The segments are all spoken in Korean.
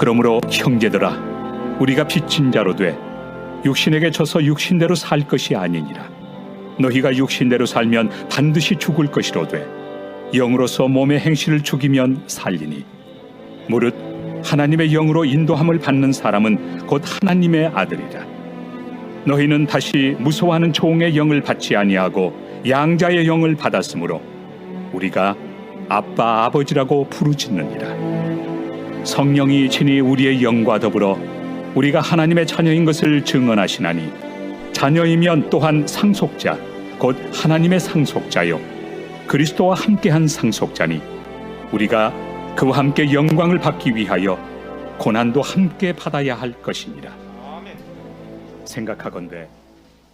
그러므로 형제들아, 우리가 빚진 자로 돼 육신에게 져서 육신대로 살 것이 아니니라. 너희가 육신대로 살면 반드시 죽을 것이로되 영으로서 몸의 행실을 죽이면 살리니, 무릇 하나님의 영으로 인도함을 받는 사람은 곧 하나님의 아들이라. 너희는 다시 무서워하는 종의 영을 받지 아니하고 양자의 영을 받았으므로 우리가 아빠 아버지라고 부르짖느니라. 성령이 친히 우리의 영과 더불어 우리가 하나님의 자녀인 것을 증언하시나니, 자녀이면 또한 상속자 곧 하나님의 상속자요 그리스도와 함께한 상속자니, 우리가 그와 함께 영광을 받기 위하여 고난도 함께 받아야 할 것이니라. 생각하건대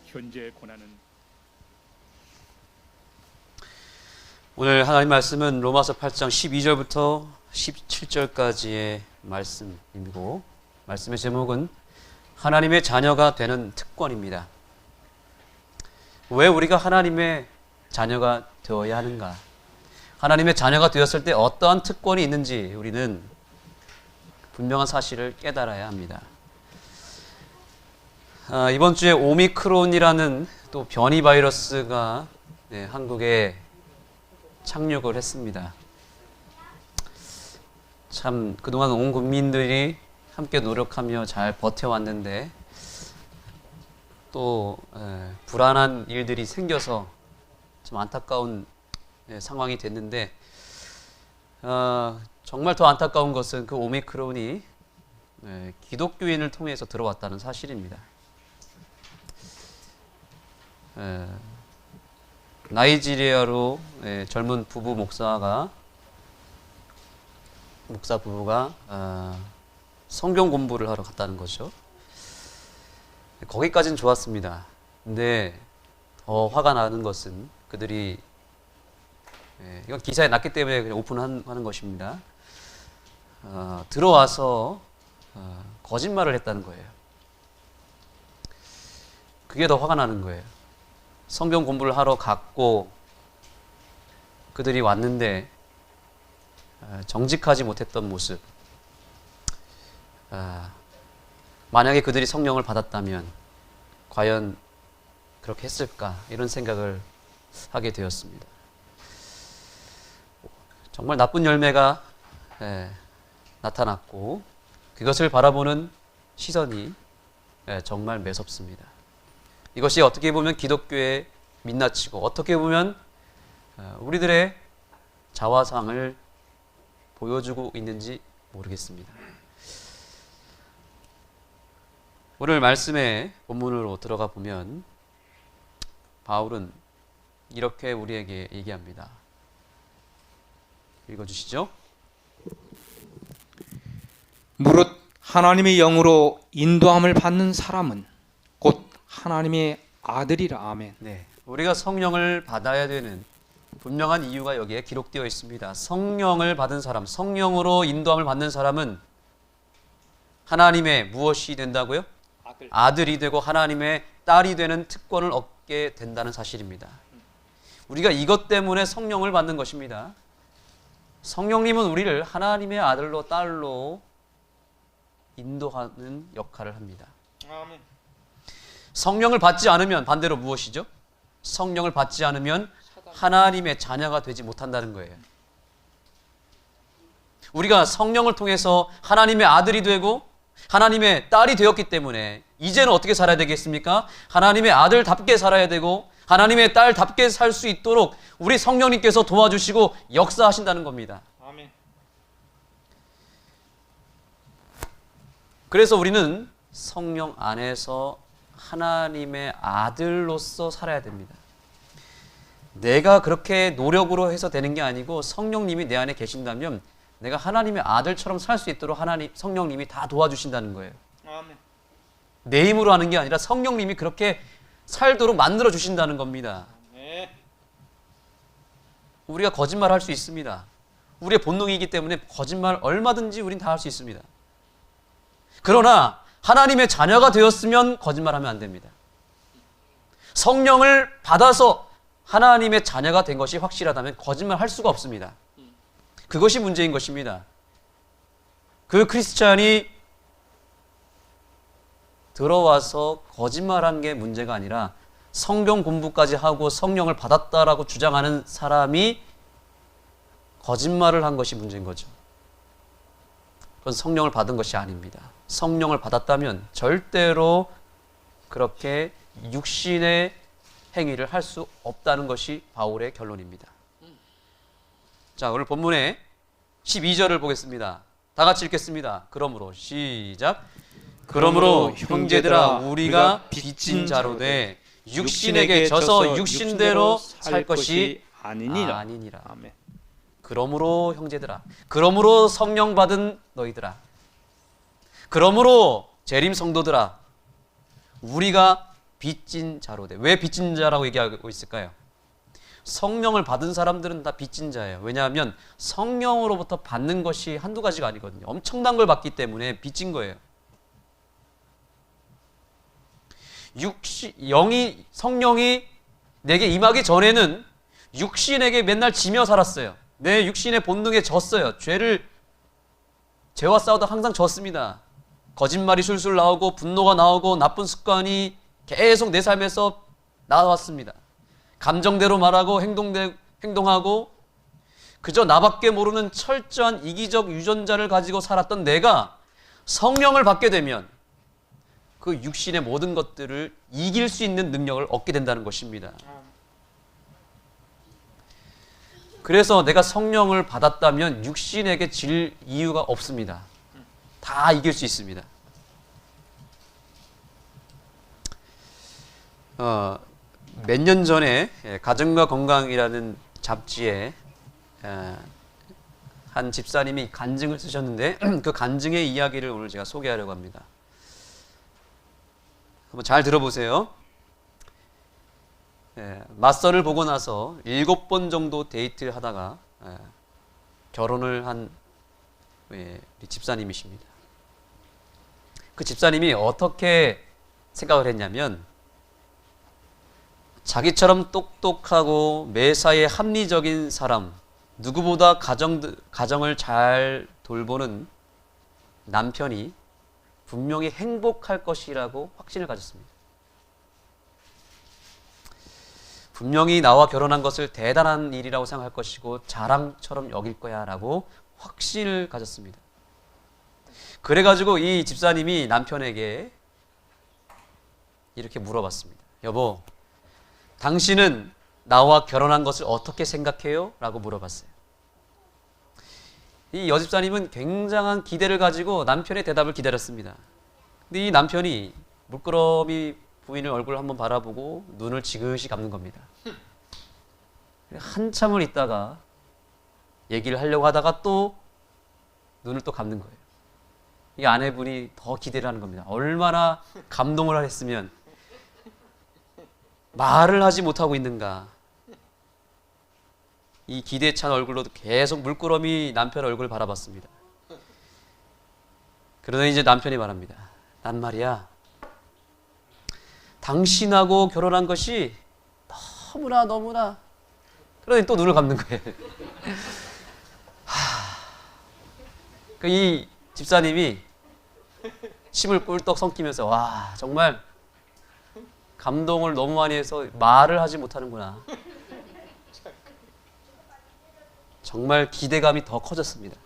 현재 고난은 오늘 하나님 말씀은 로마서 8장 12절부터 17절까지의 말씀이고, 말씀의 제목은 하나님의 자녀가 되는 특권입니다. 왜 우리가 하나님의 자녀가 되어야 하는가? 하나님의 자녀가 되었을 때 어떠한 특권이 있는지 우리는 분명한 사실을 깨달아야 합니다. 이번 주에 오미크론이라는 또 변이 바이러스가 한국에 착륙을 했습니다. 참 그동안 온 국민들이 함께 노력하며 잘 버텨왔는데 또 불안한 일들이 생겨서 좀 안타까운 상황이 됐는데, 정말 더 안타까운 것은 그 오미크론이 기독교인을 통해서 들어왔다는 사실입니다. 나이지리아로 젊은 목사 부부가 성경 공부를 하러 갔다는 거죠. 거기까지는 좋았습니다. 근데 더 화가 나는 것은 그들이 이건 기사에 났기 때문에 그냥 오픈하는 것입니다. 들어와서 거짓말을 했다는 거예요. 그게 더 화가 나는 거예요. 성경 공부를 하러 갔고 그들이 왔는데 정직하지 못했던 모습. 만약에 그들이 성령을 받았다면 과연 그렇게 했을까, 이런 생각을 하게 되었습니다. 정말 나쁜 열매가 나타났고 그것을 바라보는 시선이 정말 매섭습니다. 이것이 어떻게 보면 기독교의 민낯이고 어떻게 보면 우리들의 자화상을 보여주고 있는지 모르겠습니다. 오늘 말씀의 본문으로 들어가 보면 바울은 이렇게 우리에게 얘기합니다. 읽어주시죠. 무릇 하나님의 영으로 인도함을 받는 사람은 곧 하나님의 아들이라. 아멘. 네, 우리가 성령을 받아야 되는 분명한 이유가 여기에 기록되어 있습니다. 성령을 받은 사람, 성령으로 인도함을 받는 사람은 하나님의 무엇이 된다고요? 아들이 되고 하나님의 딸이 되는 특권을 얻게 된다는 사실입니다. 우리가 이것 때문에 성령을 받는 것입니다. 성령님은 우리를 하나님의 아들로 딸로 인도하는 역할을 합니다. 아멘. 성령을 받지 않으면 반대로 무엇이죠? 성령을 받지 않으면 하나님의 자녀가 되지 못한다는 거예요. 우리가 성령을 통해서 하나님의 아들이 되고 하나님의 딸이 되었기 때문에 이제는 어떻게 살아야 되겠습니까? 하나님의 아들답게 살아야 되고 하나님의 딸답게 살 수 있도록 우리 성령님께서 도와주시고 역사하신다는 겁니다. 아멘. 그래서 우리는 성령 안에서 하나님의 아들로서 살아야 됩니다. 내가 그렇게 노력으로 해서 되는 게 아니고 성령님이 내 안에 계신다면 내가 하나님의 아들처럼 살 수 있도록 성령님이 다 도와주신다는 거예요. 아멘. 내 힘으로 하는 게 아니라 성령님이 그렇게 살도록 만들어 주신다는 겁니다. 네. 우리가 거짓말 할 수 있습니다. 우리의 본능이기 때문에 거짓말 얼마든지 우린 다 할 수 있습니다. 그러나 하나님의 자녀가 되었으면 거짓말하면 안 됩니다. 성령을 받아서 하나님의 자녀가 된 것이 확실하다면 거짓말 할 수가 없습니다. 그것이 문제인 것입니다. 그 크리스찬이 들어와서 거짓말한 게 문제가 아니라 성경 공부까지 하고 성령을 받았다라고 주장하는 사람이 거짓말을 한 것이 문제인 거죠. 그건 성령을 받은 것이 아닙니다. 성령을 받았다면 절대로 그렇게 육신의 행위를 할 수 없다는 것이 바울의 결론입니다. 자, 오늘 본문의 12절을 보겠습니다. 다 같이 읽겠습니다. 그러므로 시작. 그러므로 형제들아 우리가 빚진 자로 돼 육신에게 져서 육신대로 살 것이 아니니라. 아멘. 그러므로 형제들아, 그러므로 성령 받은 너희들아, 그러므로 재림 성도들아, 우리가 빚진 자로 돼. 왜 빚진 자라고 얘기하고 있을까요? 성령을 받은 사람들은 다 빚진 자예요. 왜냐하면 성령으로부터 받는 것이 한두 가지가 아니거든요. 엄청난 걸 받기 때문에 빚진 거예요. 성령이 내게 임하기 전에는 육신에게 맨날 지며 살았어요. 내 육신의 본능에 졌어요. 죄와 싸우다 항상 졌습니다. 거짓말이 술술 나오고 분노가 나오고 나쁜 습관이 계속 내 삶에서 나왔습니다. 감정대로 말하고 행동하고 그저 나밖에 모르는 철저한 이기적 유전자를 가지고 살았던 내가 성령을 받게 되면 그 육신의 모든 것들을 이길 수 있는 능력을 얻게 된다는 것입니다. 그래서 내가 성령을 받았다면 육신에게 질 이유가 없습니다. 다 이길 수 있습니다. 몇 년 전에 가정과 건강이라는 잡지에 한 집사님이 간증을 쓰셨는데 그 간증의 이야기를 오늘 제가 소개하려고 합니다. 한번 잘 들어보세요. 맞선을 보고 나서 7번 정도 데이트를 하다가 결혼을 한 집사님이십니다. 그 집사님이 어떻게 생각을 했냐면 자기처럼 똑똑하고 매사에 합리적인 사람, 누구보다 가정을 잘 돌보는 남편이 분명히 행복할 것이라고 확신을 가졌습니다. 분명히 나와 결혼한 것을 대단한 일이라고 생각할 것이고 자랑처럼 여길 거야 라고 확신을 가졌습니다. 그래가지고 이 집사님이 남편에게 이렇게 물어봤습니다. 여보, 당신은 나와 결혼한 것을 어떻게 생각해요? 라고 물어봤어요. 이 여집사님은 굉장한 기대를 가지고 남편의 대답을 기다렸습니다. 근데 이 남편이 물끄러미 부인의 얼굴을 한번 바라보고 눈을 지그시 감는 겁니다. 한참을 있다가 얘기를 하려고 하다가 또 눈을 또 감는 거예요. 이 아내분이 더 기대를 하는 겁니다. 얼마나 감동을 했으면 말을 하지 못하고 있는가. 이 기대에 찬 얼굴로도 계속 물끄러미 남편 얼굴을 바라봤습니다. 그러더니 이제 남편이 말합니다. 난 말이야, 당신하고 결혼한 것이 너무나 그러더니 또 눈을 감는 거예요. 이 집사님이 침을 꿀떡 삼키면서 와, 정말 감동을 너무 많이 해서 말을 하지 못하는구나. 정말 기대감이 더 커졌습니다.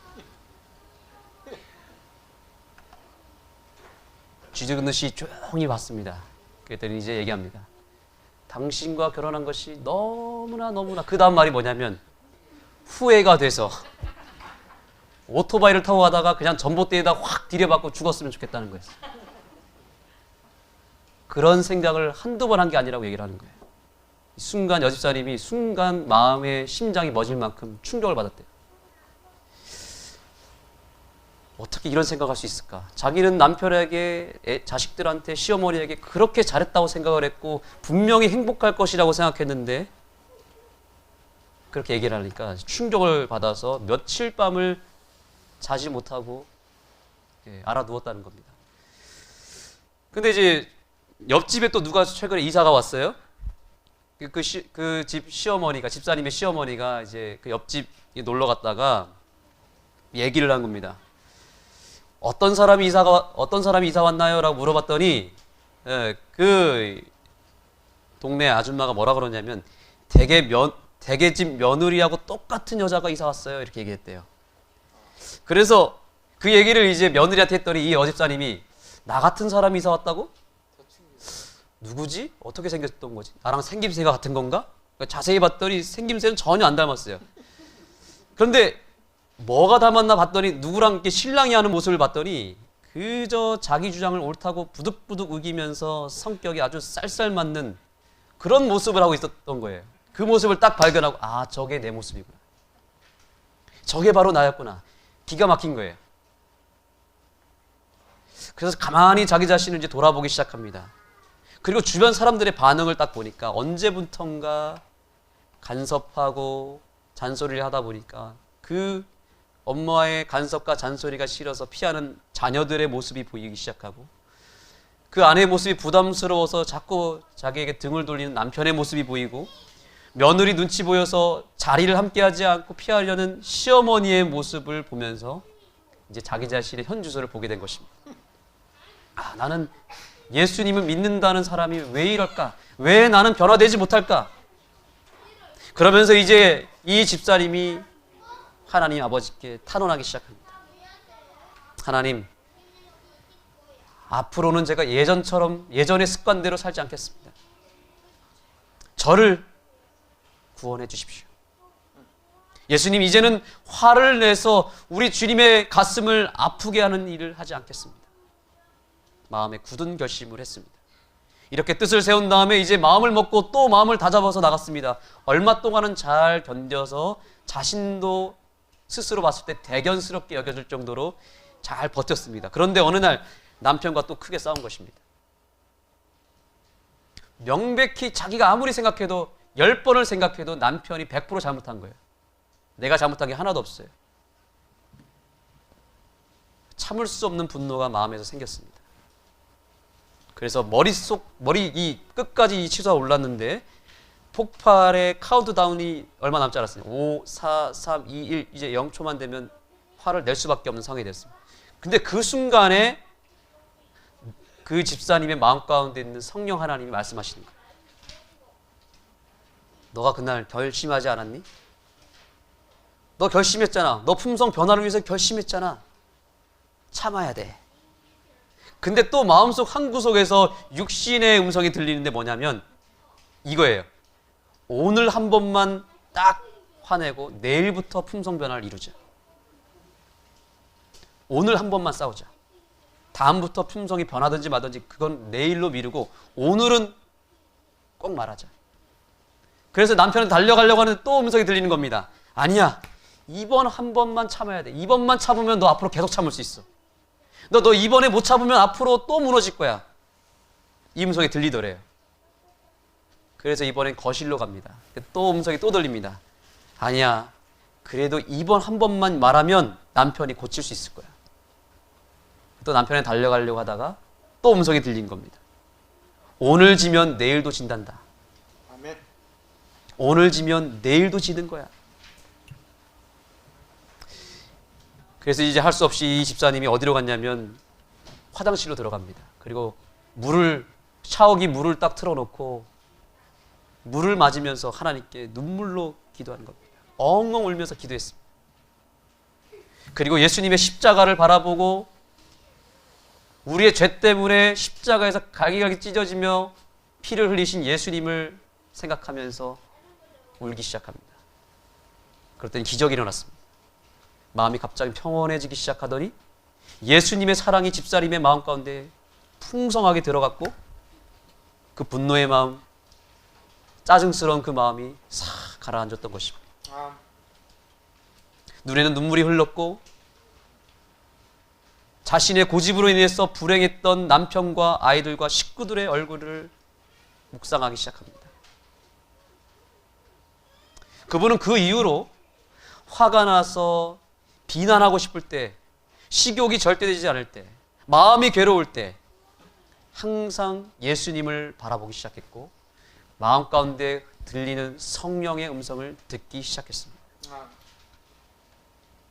쥐죽듯이 조용히 봤습니다. 그랬더니 이제 얘기합니다. 당신과 결혼한 것이 너무나 그 다음 말이 뭐냐면 후회가 돼서 오토바이를 타고 가다가 그냥 전봇대에다 확 디뎌박고 죽었으면 좋겠다는 거예요. 그런 생각을 한두 번 한 게 아니라고 얘기를 하는 거예요. 순간 여집사님이 순간 마음의 심장이 멎을 만큼 충격을 받았대요. 어떻게 이런 생각할 수 있을까? 자기는 남편에게, 자식들한테, 시어머니에게 그렇게 잘했다고 생각을 했고 분명히 행복할 것이라고 생각했는데 그렇게 얘기를 하니까 충격을 받아서 며칠 밤을 자지 못하고 알아 누웠다는 겁니다. 근데 이제 옆집에 또 누가 최근에 이사가 왔어요? 그 집 시어머니가, 집사님의 시어머니가 이제 그 옆집 놀러 갔다가 얘기를 한 겁니다. 어떤 사람이 이사 왔나요? 라고 물어봤더니 그 동네 아줌마가 뭐라 그러냐면 대개 집 며느리하고 똑같은 여자가 이사 왔어요. 이렇게 얘기했대요. 그래서 그 얘기를 이제 며느리한테 했더니 이 여집사님이 나 같은 사람이 이사 왔다고? 누구지? 어떻게 생겼던 거지? 나랑 생김새가 같은 건가? 그러니까 자세히 봤더니 생김새는 전혀 안 닮았어요. 그런데 뭐가 닮았나 봤더니 누구랑 이렇게 신랑이 하는 모습을 봤더니 그저 자기 주장을 옳다고 부득부득 우기면서 성격이 아주 쌀쌀 맞는 그런 모습을 하고 있었던 거예요. 그 모습을 딱 발견하고 아, 저게 내 모습이구나. 저게 바로 나였구나. 기가 막힌 거예요. 그래서 가만히 자기 자신을 이제 돌아보기 시작합니다. 그리고 주변 사람들의 반응을 딱 보니까 언제부턴가 간섭하고 잔소리를 하다 보니까 그 엄마의 간섭과 잔소리가 싫어서 피하는 자녀들의 모습이 보이기 시작하고 그 아내의 모습이 부담스러워서 자꾸 자기에게 등을 돌리는 남편의 모습이 보이고 며느리 눈치 보여서 자리를 함께하지 않고 피하려는 시어머니의 모습을 보면서 이제 자기 자신의 현 주소를 보게 된 것입니다. 아, 나는 예수님을 믿는다는 사람이 왜 이럴까? 왜 나는 변화되지 못할까? 그러면서 이제 이 집사님이 하나님 아버지께 탄원하기 시작합니다. 하나님, 앞으로는 제가 예전의 습관대로 살지 않겠습니다. 저를 구원해 주십시오. 예수님, 이제는 화를 내서 우리 주님의 가슴을 아프게 하는 일을 하지 않겠습니다. 마음에 굳은 결심을 했습니다. 이렇게 뜻을 세운 다음에 이제 마음을 먹고 또 마음을 다잡아서 나갔습니다. 얼마 동안은 잘 견뎌서 자신도 스스로 봤을 때 대견스럽게 여겨질 정도로 잘 버텼습니다. 그런데 어느 날 남편과 또 크게 싸운 것입니다. 명백히 자기가 아무리 생각해도 10번을 생각해도 남편이 100% 잘못한 거예요. 내가 잘못한 게 하나도 없어요. 참을 수 없는 분노가 마음에서 생겼습니다. 그래서 머리 이 끝까지 이 치솟아 올랐는데 폭발의 카운트다운이 얼마 남지 않았어요. 5, 4, 3, 2, 1 이제 0초만 되면 화를 낼 수밖에 없는 상황이 됐습니다. 근데 그 순간에 그 집사님의 마음 가운데 있는 성령 하나님이 말씀하시는 거예요. 너가 그날 결심하지 않았니? 너 결심했잖아. 너 품성 변화를 위해서 결심했잖아. 참아야 돼. 근데 또 마음속 한 구석에서 육신의 음성이 들리는데 뭐냐면 이거예요. 오늘 한 번만 딱 화내고 내일부터 품성 변화를 이루자. 오늘 한 번만 싸우자. 다음부터 품성이 변하든지 마든지 그건 내일로 미루고 오늘은 꼭 말하자. 그래서 남편은 달려가려고 하는데 또 음성이 들리는 겁니다. 아니야. 이번 한 번만 참아야 돼. 이번만 참으면 너 앞으로 계속 참을 수 있어. 너 이번에 못 참으면 앞으로 또 무너질 거야. 이 음성이 들리더래요. 그래서 이번엔 거실로 갑니다. 또 음성이 또 들립니다. 아니야. 그래도 이번 한 번만 말하면 남편이 고칠 수 있을 거야. 또 남편에 달려가려고 하다가 또 음성이 들린 겁니다. 오늘 지면 내일도 진단다. 아멘. 오늘 지면 내일도 지는 거야. 그래서 이제 할 수 없이 이 집사님이 어디로 갔냐면 화장실로 들어갑니다. 그리고 샤워기 물을 딱 틀어놓고 물을 맞으면서 하나님께 눈물로 기도하는 겁니다. 엉엉 울면서 기도했습니다. 그리고 예수님의 십자가를 바라보고 우리의 죄 때문에 십자가에서 갈기갈기 찢어지며 피를 흘리신 예수님을 생각하면서 울기 시작합니다. 그랬더니 기적이 일어났습니다. 마음이 갑자기 평온해지기 시작하더니 예수님의 사랑이 집사님의 마음 가운데 풍성하게 들어갔고 그 분노의 마음, 짜증스러운 그 마음이 싹 가라앉았던 것입니다. 눈에는 눈물이 흘렀고 자신의 고집으로 인해서 불행했던 남편과 아이들과 식구들의 얼굴을 묵상하기 시작합니다. 그분은 그 이후로 화가 나서 비난하고 싶을 때, 식욕이 절대되지 않을 때, 마음이 괴로울 때 항상 예수님을 바라보기 시작했고 마음 가운데 들리는 성령의 음성을 듣기 시작했습니다.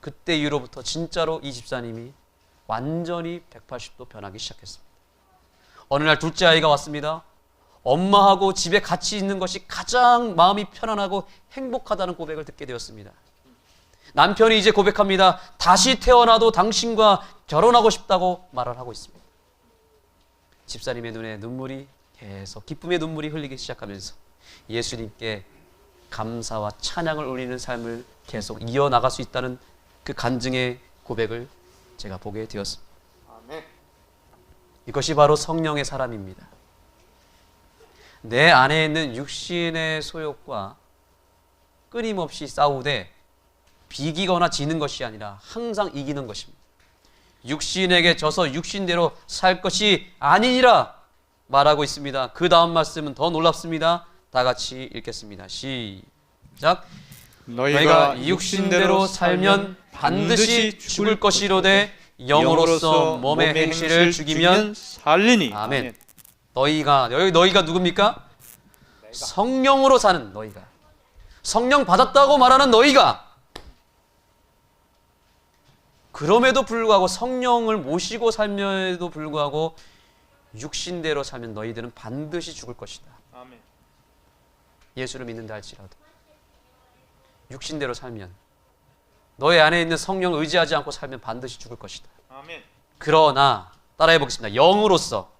그때 이후로부터 진짜로 이 집사님이 완전히 180도 변하기 시작했습니다. 어느 날 둘째 아이가 왔습니다. 엄마하고 집에 같이 있는 것이 가장 마음이 편안하고 행복하다는 고백을 듣게 되었습니다. 남편이 이제 고백합니다. 다시 태어나도 당신과 결혼하고 싶다고 말을 하고 있습니다. 집사님의 눈에 눈물이 계속 기쁨의 눈물이 흘리기 시작하면서 예수님께 감사와 찬양을 올리는 삶을 계속 이어나갈 수 있다는 그 간증의 고백을 제가 보게 되었습니다. 아멘. 이것이 바로 성령의 사람입니다. 내 안에 있는 육신의 소욕과 끊임없이 싸우되 비기거나 지는 것이 아니라 항상 이기는 것입니다. 육신에게 져서 육신대로 살 것이 아니니라 말하고 있습니다. 그 다음 말씀은 더 놀랍습니다. 다 같이 읽겠습니다. 시작. 너희가 육신대로 살면 반드시 죽을 것이로되 영으로서 몸의 행실을 죽이면 살리니. 아멘. 너희가 누굽니까? 성령으로 사는 너희가, 성령 받았다고 말하는 너희가, 그럼에도 불구하고 성령을 모시고 살면에도 불구하고 육신대로 살면 너희들은 반드시 죽을 것이다. 아멘. 예수를 믿는다 할지라도 육신대로 살면, 너의 안에 있는 성령을 의지하지 않고 살면 반드시 죽을 것이다. 아멘. 그러나 따라해 보겠습니다. 영으로서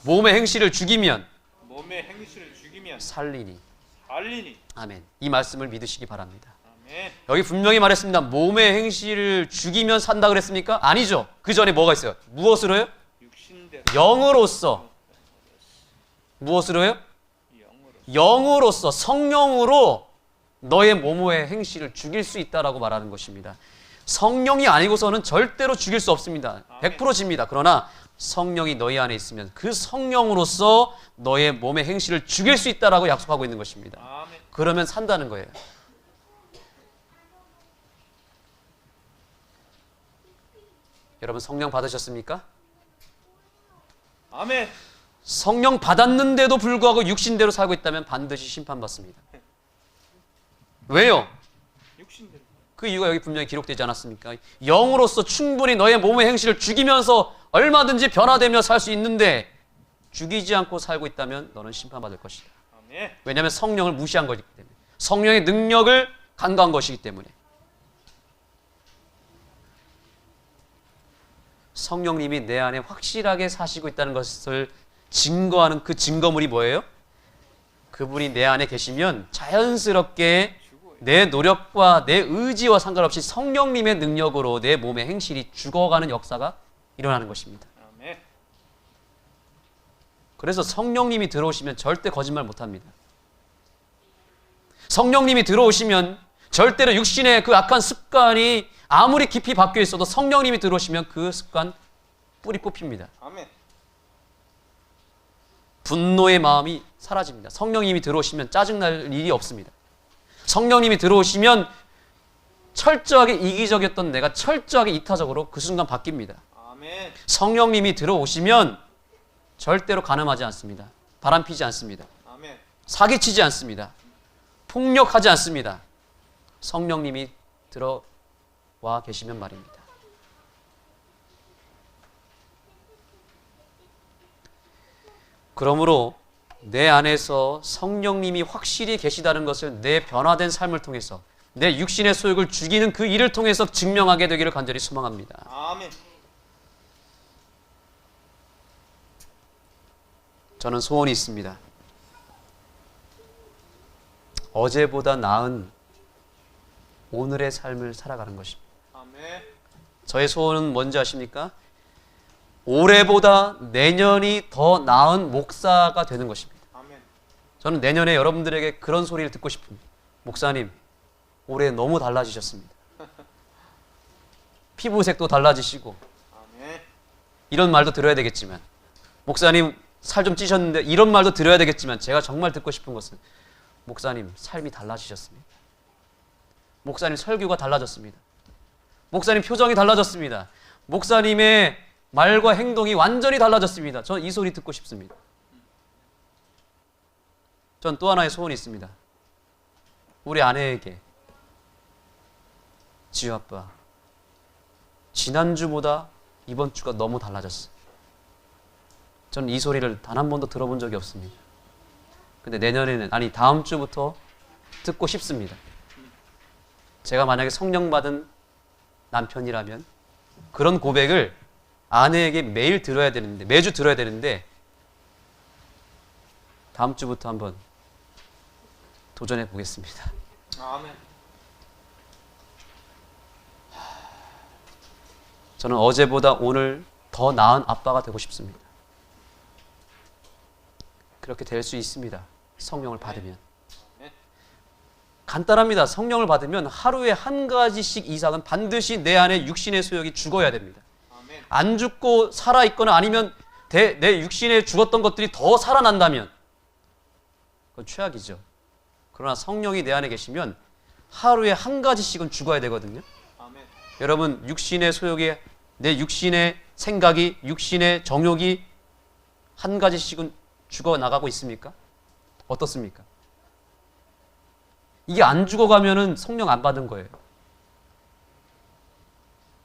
몸의 행실을 죽이면 몸의 행실을 죽이면 살리니. 살리니. 아멘. 이 말씀을 믿으시기 바랍니다. 아멘. 여기 분명히 말했습니다. 몸의 행실을 죽이면 산다 그랬습니까? 아니죠. 그 전에 뭐가 있어요? 무엇으로요? 육신대로. 영으로서. 무엇으로요? 영으로서, 성령으로 너의 몸의 행실을 죽일 수 있다라고 말하는 것입니다. 성령이 아니고서는 절대로 죽일 수 없습니다. 100% 집니다. 그러나 성령이 너희 안에 있으면 그 성령으로서 너의 몸의 행실을 죽일 수 있다라고 약속하고 있는 것입니다. 아멘. 그러면 산다는 거예요. 여러분 성령 받으셨습니까? 아멘. 성령 받았는데도 불구하고 육신대로 살고 있다면 반드시 심판받습니다. 왜요? 육신대로. 그 이유가 여기 분명히 기록되지 않았습니까? 영으로서 충분히 너의 몸의 행실을 죽이면서 얼마든지 변화되며 살 수 있는데 죽이지 않고 살고 있다면 너는 심판받을 것이다. 아멘. 왜냐하면 성령을 무시한 것이기 때문에, 성령의 능력을 간과한 것이기 때문에. 성령님이 내 안에 확실하게 사시고 있다는 것을 증거하는 그 증거물이 뭐예요? 그분이 내 안에 계시면 자연스럽게 내 노력과 내 의지와 상관없이 성령님의 능력으로 내 몸의 행실이 죽어가는 역사가 일어나는 것입니다. 아멘. 그래서 성령님이 들어오시면 절대 거짓말 못합니다. 성령님이 들어오시면 절대로 육신의 그 악한 습관이 아무리 깊이 박혀 있어도 성령님이 들어오시면 그 습관 뿌리 뽑힙니다. 아멘. 분노의 마음이 사라집니다. 성령님이 들어오시면 짜증날 일이 없습니다. 성령님이 들어오시면 철저하게 이기적이었던 내가 철저하게 이타적으로 그 순간 바뀝니다. 아멘. 성령님이 들어오시면 절대로 간음하지 않습니다. 바람피지 않습니다. 아멘. 사기치지 않습니다. 폭력하지 않습니다. 성령님이 들어와 계시면 말입니다. 그러므로 내 안에서 성령님이 확실히 계시다는 것을 내 변화된 삶을 통해서, 내 육신의 소욕을 죽이는 그 일을 통해서 증명하게 되기를 간절히 소망합니다. 아멘. 저는 소원이 있습니다. 어제보다 나은 오늘의 삶을 살아가는 것입니다. 아멘. 저의 소원은 뭔지 아십니까? 올해보다 내년이 더 나은 목사가 되는 것입니다. 아멘. 저는 내년에 여러분들에게 그런 소리를 듣고 싶습니다. 목사님, 올해 너무 달라지셨습니다. 피부색도 달라지시고, 아멘. 이런 말도 들어야 되겠지만, 목사님 살 좀 찌셨는데, 이런 말도 들어야 되겠지만, 제가 정말 듣고 싶은 것은, 목사님 삶이 달라지셨습니다. 목사님 설교가 달라졌습니다. 목사님 표정이 달라졌습니다. 목사님의 말과 행동이 완전히 달라졌습니다. 저는 이 소리 듣고 싶습니다. 전 또 하나의 소원이 있습니다. 우리 아내에게, 지우 아빠, 지난주보다 이번 주가 너무 달라졌어. 저는 이 소리를 단 한 번도 들어본 적이 없습니다. 근데 내년에는, 아니 다음 주부터 듣고 싶습니다. 제가 만약에 성령 받은 남편이라면 그런 고백을 아내에게 매일 들어야 되는데, 매주 들어야 되는데, 다음 주부터 한번 도전해 보겠습니다. 아멘. 저는 어제보다 오늘 더 나은 아빠가 되고 싶습니다. 그렇게 될 수 있습니다. 성령을 받으면. 간단합니다. 성령을 받으면 하루에 한 가지씩 이상은 반드시 내 안에 육신의 소욕이 죽어야 됩니다. 아멘. 안 죽고 살아있거나 아니면 내 육신에 죽었던 것들이 더 살아난다면 그건 최악이죠. 그러나 성령이 내 안에 계시면 하루에 한 가지씩은 죽어야 되거든요. 아멘. 여러분, 육신의 소욕이, 내 육신의 생각이, 육신의 정욕이 한 가지씩은 죽어나가고 있습니까? 어떻습니까? 이게 안 죽어가면은 성령 안 받은 거예요.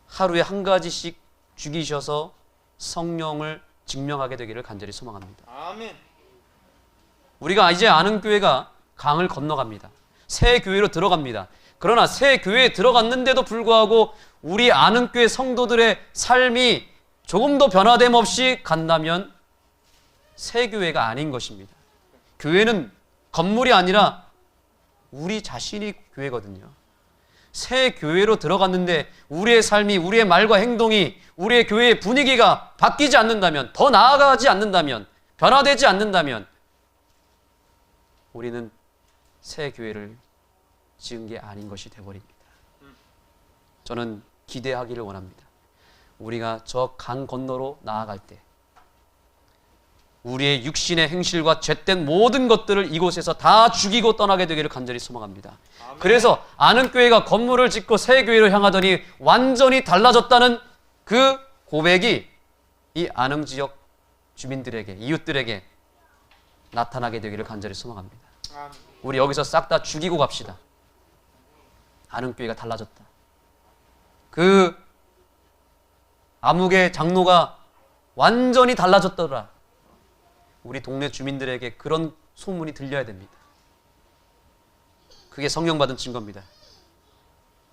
하루에 한 가지씩 죽이셔서 성령을 증명하게 되기를 간절히 소망합니다. 아멘. 우리가 이제 아는 교회가 강을 건너갑니다. 새 교회로 들어갑니다. 그러나 새 교회에 들어갔는데도 불구하고 우리 아는 교회 성도들의 삶이 조금 더 변화됨 없이 간다면 새 교회가 아닌 것입니다. 교회는 건물이 아니라 우리 자신이 교회거든요. 새 교회로 들어갔는데 우리의 삶이, 우리의 말과 행동이, 우리의 교회의 분위기가 바뀌지 않는다면, 더 나아가지 않는다면, 변화되지 않는다면 우리는 새 교회를 지은 게 아닌 것이 되어버립니다. 저는 기대하기를 원합니다. 우리가 저 강 건너로 나아갈 때 우리의 육신의 행실과 죄된 모든 것들을 이곳에서 다 죽이고 떠나게 되기를 간절히 소망합니다. 아멘. 그래서 아는 교회가 건물을 짓고 새 교회로 향하더니 완전히 달라졌다는 그 고백이 이 안흥 지역 주민들에게, 이웃들에게 나타나게 되기를 간절히 소망합니다. 아멘. 우리 여기서 싹 다 죽이고 갑시다. 안흥 교회가 달라졌다. 그 암흑의 장로가 완전히 달라졌더라. 우리 동네 주민들에게 그런 소문이 들려야 됩니다. 그게 성령 받은 증거입니다.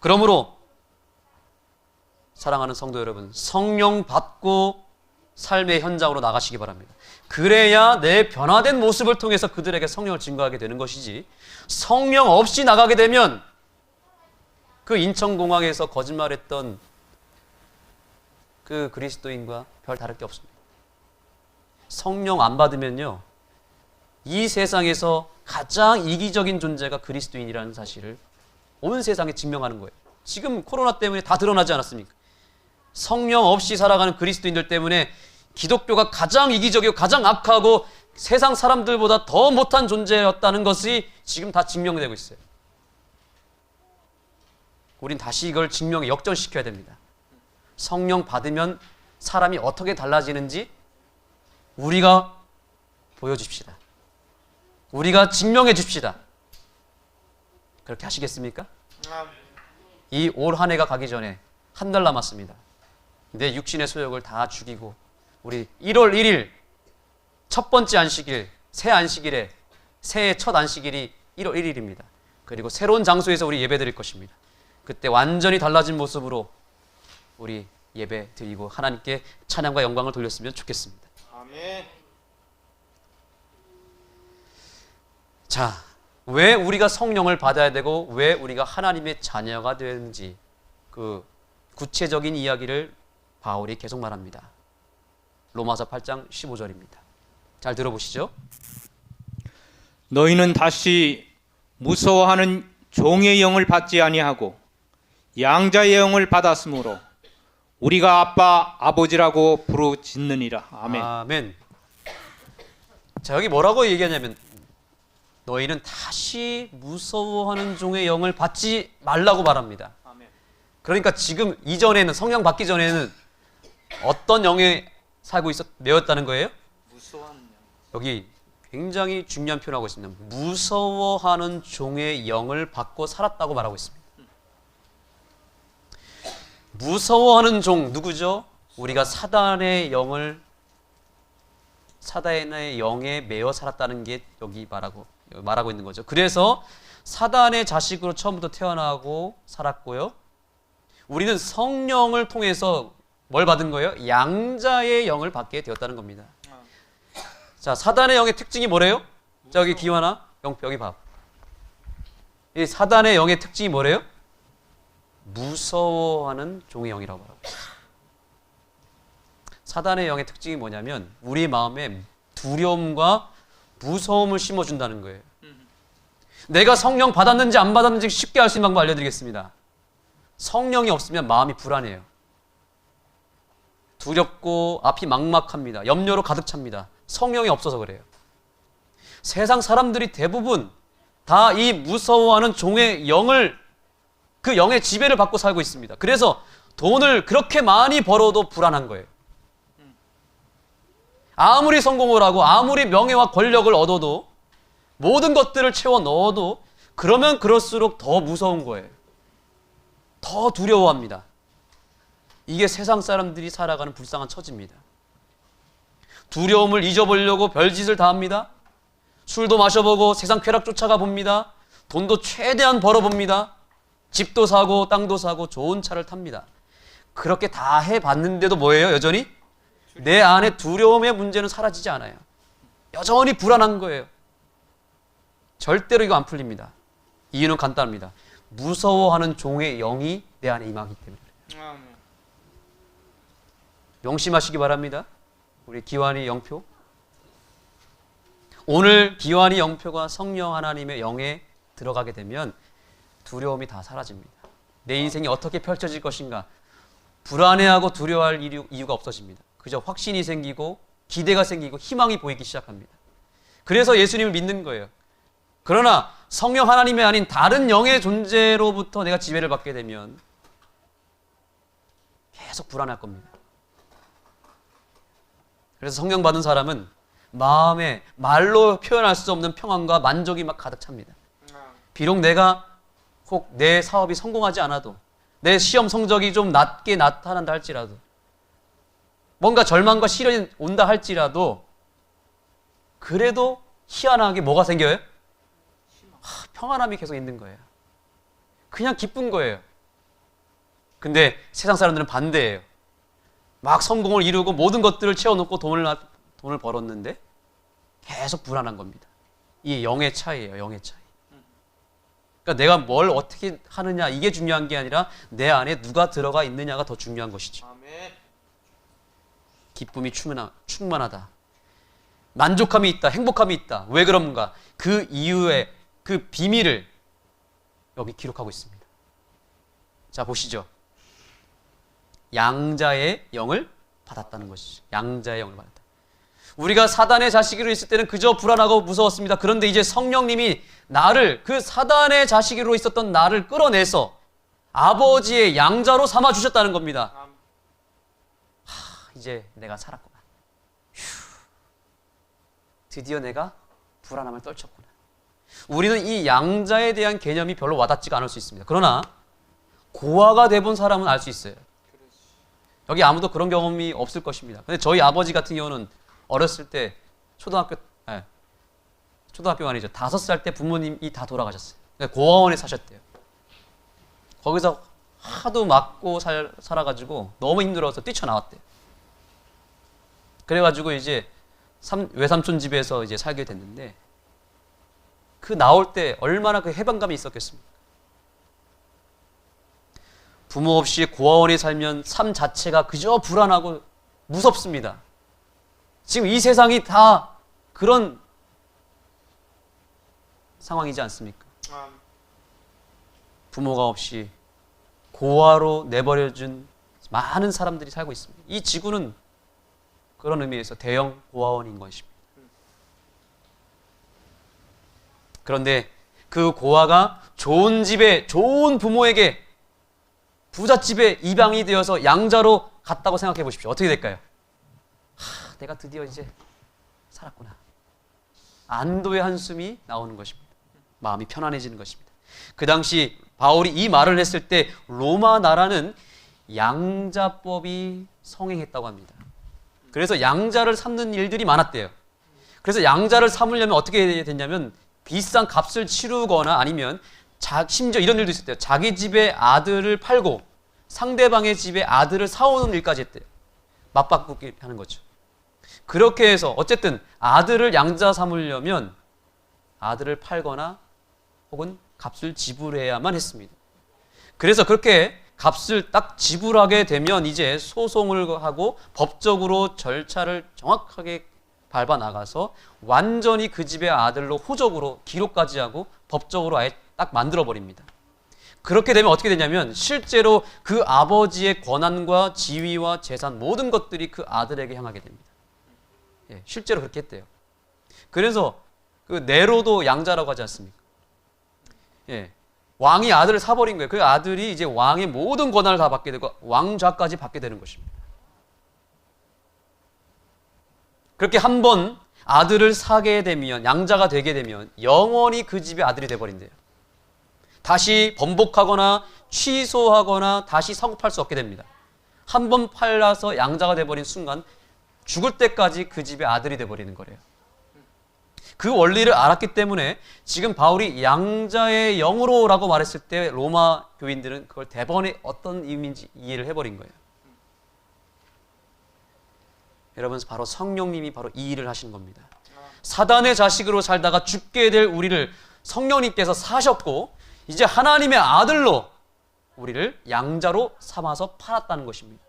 그러므로 사랑하는 성도 여러분, 성령 받고 삶의 현장으로 나가시기 바랍니다. 그래야 내 변화된 모습을 통해서 그들에게 성령을 증거하게 되는 것이지, 성령 없이 나가게 되면 그 인천공항에서 거짓말했던 그 그리스도인과 별 다를 게 없습니다. 성령 안 받으면요, 이 세상에서 가장 이기적인 존재가 그리스도인이라는 사실을 온 세상에 증명하는 거예요. 지금 코로나 때문에 다 드러나지 않았습니까? 성령 없이 살아가는 그리스도인들 때문에 기독교가 가장 이기적이고 가장 악하고 세상 사람들보다 더 못한 존재였다는 것이 지금 다 증명되고 있어요. 우린 다시 이걸 증명에 역전시켜야 됩니다. 성령 받으면 사람이 어떻게 달라지는지 우리가 보여줍시다. 우리가 증명해 줍시다. 그렇게 하시겠습니까? 아멘. 이 올 한 해가 가기 전에 한 달 남았습니다. 내 육신의 소욕을 다 죽이고 우리 1월 1일 첫 번째 안식일, 새 안식일에, 새해 첫 안식일이 1월 1일입니다. 그리고 새로운 장소에서 우리 예배 드릴 것입니다. 그때 완전히 달라진 모습으로 우리 예배 드리고 하나님께 찬양과 영광을 돌렸으면 좋겠습니다. 아멘. 자, 왜 우리가 성령을 받아야 되고 왜 우리가 하나님의 자녀가 되는지 그 구체적인 이야기를 바울이 계속 말합니다. 로마서 8장 15절입니다. 잘 들어보시죠. 너희는 다시 무서워하는 종의 영을 받지 아니하고 양자의 영을 받았으므로 우리가 아빠 아버지라고 부르짖느니라. 아멘. 아멘. 자, 여기 뭐라고 얘기하냐면 너희는 다시 무서워하는 종의 영을 받지 말라고 말합니다. 아멘. 그러니까 지금 이전에는, 성령 받기 전에는 어떤 영에 살고 매였다는 거예요? 무서워하는 영. 여기 굉장히 중요한 표현하고 있습니다. 무서워하는 종의 영을 받고 살았다고 말하고 있습니다. 무서워하는 종 누구죠? 우리가 사단의 영에 매여 살았다는 게 여기 말하고 있는 거죠. 그래서 사단의 자식으로 처음부터 태어나고 살았고요. 우리는 성령을 통해서 뭘 받은 거예요? 양자의 영을 받게 되었다는 겁니다. 자, 사단의 영의 특징이 뭐래요? 자, 여기 기환아, 영표 여기 봐. 이 사단의 영의 특징이 뭐래요? 무서워하는 종의 영이라고 말하고 있어요. 사단의 영의 특징이 뭐냐면 우리 마음에 두려움과 무서움을 심어준다는 거예요. 내가 성령 받았는지 안 받았는지 쉽게 알 수 있는 방법 알려드리겠습니다. 성령이 없으면 마음이 불안해요. 두렵고 앞이 막막합니다. 염려로 가득 찹니다. 성령이 없어서 그래요. 세상 사람들이 대부분 다 이 무서워하는 종의 영을, 그 영의 지배를 받고 살고 있습니다. 그래서 돈을 그렇게 많이 벌어도 불안한 거예요. 아무리 성공을 하고 아무리 명예와 권력을 얻어도 모든 것들을 채워 넣어도 그러면 그럴수록 더 무서운 거예요. 더 두려워합니다. 이게 세상 사람들이 살아가는 불쌍한 처지입니다. 두려움을 잊어보려고 별짓을 다 합니다. 술도 마셔보고 세상 쾌락 쫓아가 봅니다. 돈도 최대한 벌어봅니다. 집도 사고 땅도 사고 좋은 차를 탑니다. 그렇게 다 해봤는데도 뭐예요? 여전히 내 안에 두려움의 문제는 사라지지 않아요. 여전히 불안한 거예요. 절대로 이거 안 풀립니다. 이유는 간단합니다. 무서워하는 종의 영이 내 안에 임하기 때문에. 명심하시기 바랍니다. 우리 기환이 영표. 오늘 기환이 영표가 성령 하나님의 영에 들어가게 되면 두려움이 다 사라집니다. 내 인생이 어떻게 펼쳐질 것인가 불안해하고 두려워할 이유가 없어집니다. 그저 확신이 생기고 기대가 생기고 희망이 보이기 시작합니다. 그래서 예수님을 믿는 거예요. 그러나 성령 하나님이 아닌 다른 영의 존재로부터 내가 지배를 받게 되면 계속 불안할 겁니다. 그래서 성령 받은 사람은 마음에 말로 표현할 수 없는 평안과 만족이 막 가득 찹니다. 비록 내가 혹 내 사업이 성공하지 않아도 내 시험 성적이 좀 낮게 나타난다 할지라도 뭔가 절망과 시련이 온다 할지라도 그래도 희한하게 뭐가 생겨요? 평안함이 계속 있는 거예요. 그냥 기쁜 거예요. 근데 세상 사람들은 반대예요. 막 성공을 이루고 모든 것들을 채워놓고 돈을 벌었는데 계속 불안한 겁니다. 이 영의 차이예요. 영의 차이. 그러니까 내가 뭘 어떻게 하느냐 이게 중요한 게 아니라 내 안에 누가 들어가 있느냐가 더 중요한 것이죠. 아멘. 기쁨이 충만하다. 만족함이 있다. 행복함이 있다. 왜 그런가? 그 이유의 그 비밀을 여기 기록하고 있습니다. 자, 보시죠. 양자의 영을 받았다는 것이죠. 양자의 영을 받았다. 우리가 사단의 자식으로 있을 때는 그저 불안하고 무서웠습니다. 그런데 이제 성령님이 나를, 그 사단의 자식으로 있었던 나를 끌어내서 아버지의 양자로 삼아 주셨다는 겁니다. 이제 내가 살았구나. 드디어 내가 불안함을 떨쳤구나. 우리는 이 양자에 대한 개념이 별로 와닿지가 않을 수 있습니다. 그러나 고아가 돼본 사람은 알 수 있어요. 여기 아무도 그런 경험이 없을 것입니다. 근데 저희 아버지 같은 경우는 어렸을 때 초등학교가 아니죠. 5살 때 부모님이 다 돌아가셨어요. 고아원에 사셨대요. 거기서 하도 맞고 살아가지고 너무 힘들어서 뛰쳐나왔대요. 그래가지고 이제 외삼촌 집에서 이제 살게 됐는데 그 나올 때 얼마나 그 해방감이 있었겠습니까? 부모 없이 고아원에 살면 삶 자체가 그저 불안하고 무섭습니다. 지금 이 세상이 다 그런 상황이지 않습니까? 부모가 없이 고아로 내버려준 많은 사람들이 살고 있습니다. 이 지구는 그런 의미에서 대형 고아원인 것입니다. 그런데 그 고아가 좋은 집에 좋은 부모에게 부잣집에 입양이 되어서 양자로 갔다고 생각해 보십시오. 어떻게 될까요? 내가 드디어 이제 살았구나. 안도의 한숨이 나오는 것입니다. 마음이 편안해지는 것입니다. 그 당시 바울이 이 말을 했을 때 로마 나라는 양자법이 성행했다고 합니다. 그래서 양자를 삼는 일들이 많았대요. 그래서 양자를 삼으려면 어떻게 됐냐면 비싼 값을 치르거나 아니면 심지어 이런 일도 있었대요. 자기 집의 아들을 팔고 상대방의 집의 아들을 사오는 일까지 했대요. 맞바꾸기 하는 거죠. 그렇게 해서 어쨌든 아들을 양자 삼으려면 아들을 팔거나 혹은 값을 지불해야만 했습니다. 그래서 그렇게 값을 딱 지불하게 되면 이제 소송을 하고 법적으로 절차를 정확하게 밟아 나가서 완전히 그 집의 아들로 호적으로 기록까지 하고 법적으로 아예 딱 만들어 버립니다. 그렇게 되면 어떻게 되냐면 실제로 그 아버지의 권한과 지위와 재산 모든 것들이 그 아들에게 향하게 됩니다. 예, 실제로 그렇게 했대요. 그래서 그 네로도 양자라고 하지 않습니까? 예, 왕이 아들을 사버린 거예요. 그 아들이 이제 왕의 모든 권한을 다 받게 되고 왕좌까지 받게 되는 것입니다. 그렇게 한번 아들을 사게 되면 양자가 되게 되면 영원히 그 집의 아들이 돼버린대요. 다시 번복하거나 취소하거나 다시 성급할 수 없게 됩니다. 한번 팔라서 양자가 돼버린 순간 죽을 때까지 그 집의 아들이 돼버리는 거래요. 그 원리를 알았기 때문에 지금 바울이 양자의 영으로라고 말했을 때 로마 교인들은 그걸 대번에 어떤 의미인지 이해를 해버린 거예요. 여러분, 바로 성령님이 바로 이 일을 하신 겁니다. 사단의 자식으로 살다가 죽게 될 우리를 성령님께서 사셨고 이제 하나님의 아들로 우리를 양자로 삼아서 팔았다는 것입니다.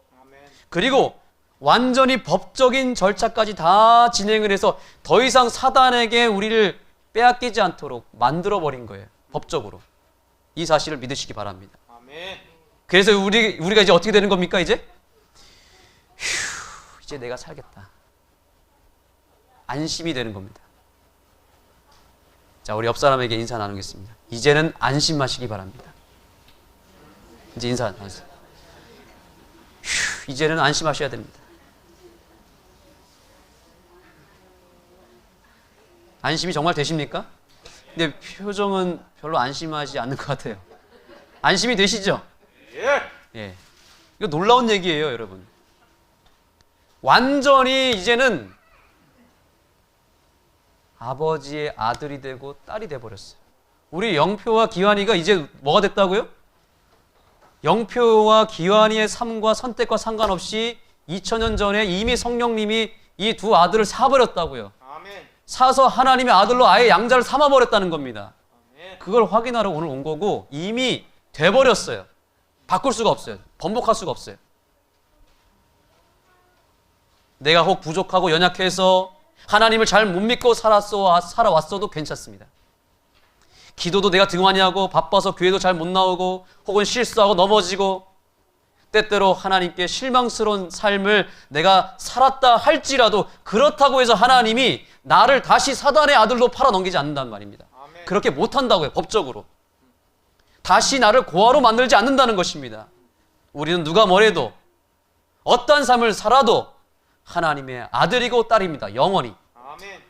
그리고 완전히 법적인 절차까지 다 진행을 해서 더 이상 사단에게 우리를 빼앗기지 않도록 만들어버린 거예요. 법적으로. 이 사실을 믿으시기 바랍니다. 아멘. 그래서 우리가 이제 어떻게 되는 겁니까? 이제 이제 내가 살겠다. 안심이 되는 겁니다. 자, 우리 옆 사람에게 인사 나누겠습니다. 이제는 안심하시기 바랍니다. 이제 인사 나누세요. 이제는 안심하셔야 됩니다. 안심이 정말 되십니까? 근데 표정은 별로 안심하지 않는 것 같아요. 안심이 되시죠? 예. 이거 놀라운 얘기예요, 여러분. 완전히 이제는 아버지의 아들이 되고 딸이 돼버렸어요. 우리 영표와 기환이가 이제 뭐가 됐다고요? 영표와 기환이의 삶과 선택과 상관없이 2000년 전에 이미 성령님이 이 두 아들을 사버렸다고요. 아멘. 사서 하나님의 아들로 아예 양자를 삼아버렸다는 겁니다. 아멘. 그걸 확인하러 오늘 온 거고 이미 돼버렸어요. 바꿀 수가 없어요. 번복할 수가 없어요. 내가 혹 부족하고 연약해서 하나님을 잘 못 믿고 살아왔어도 괜찮습니다. 기도도 내가 등한히 하고 바빠서 교회도 잘 못 나오고 혹은 실수하고 넘어지고 때때로 하나님께 실망스러운 삶을 내가 살았다 할지라도 그렇다고 해서 하나님이 나를 다시 사단의 아들로 팔아넘기지 않는다는 말입니다. 아멘. 그렇게 못한다고요. 법적으로. 다시 나를 고아로 만들지 않는다는 것입니다. 우리는 누가 뭐래도 어떠한 삶을 살아도 하나님의 아들이고 딸입니다. 영원히. 아멘.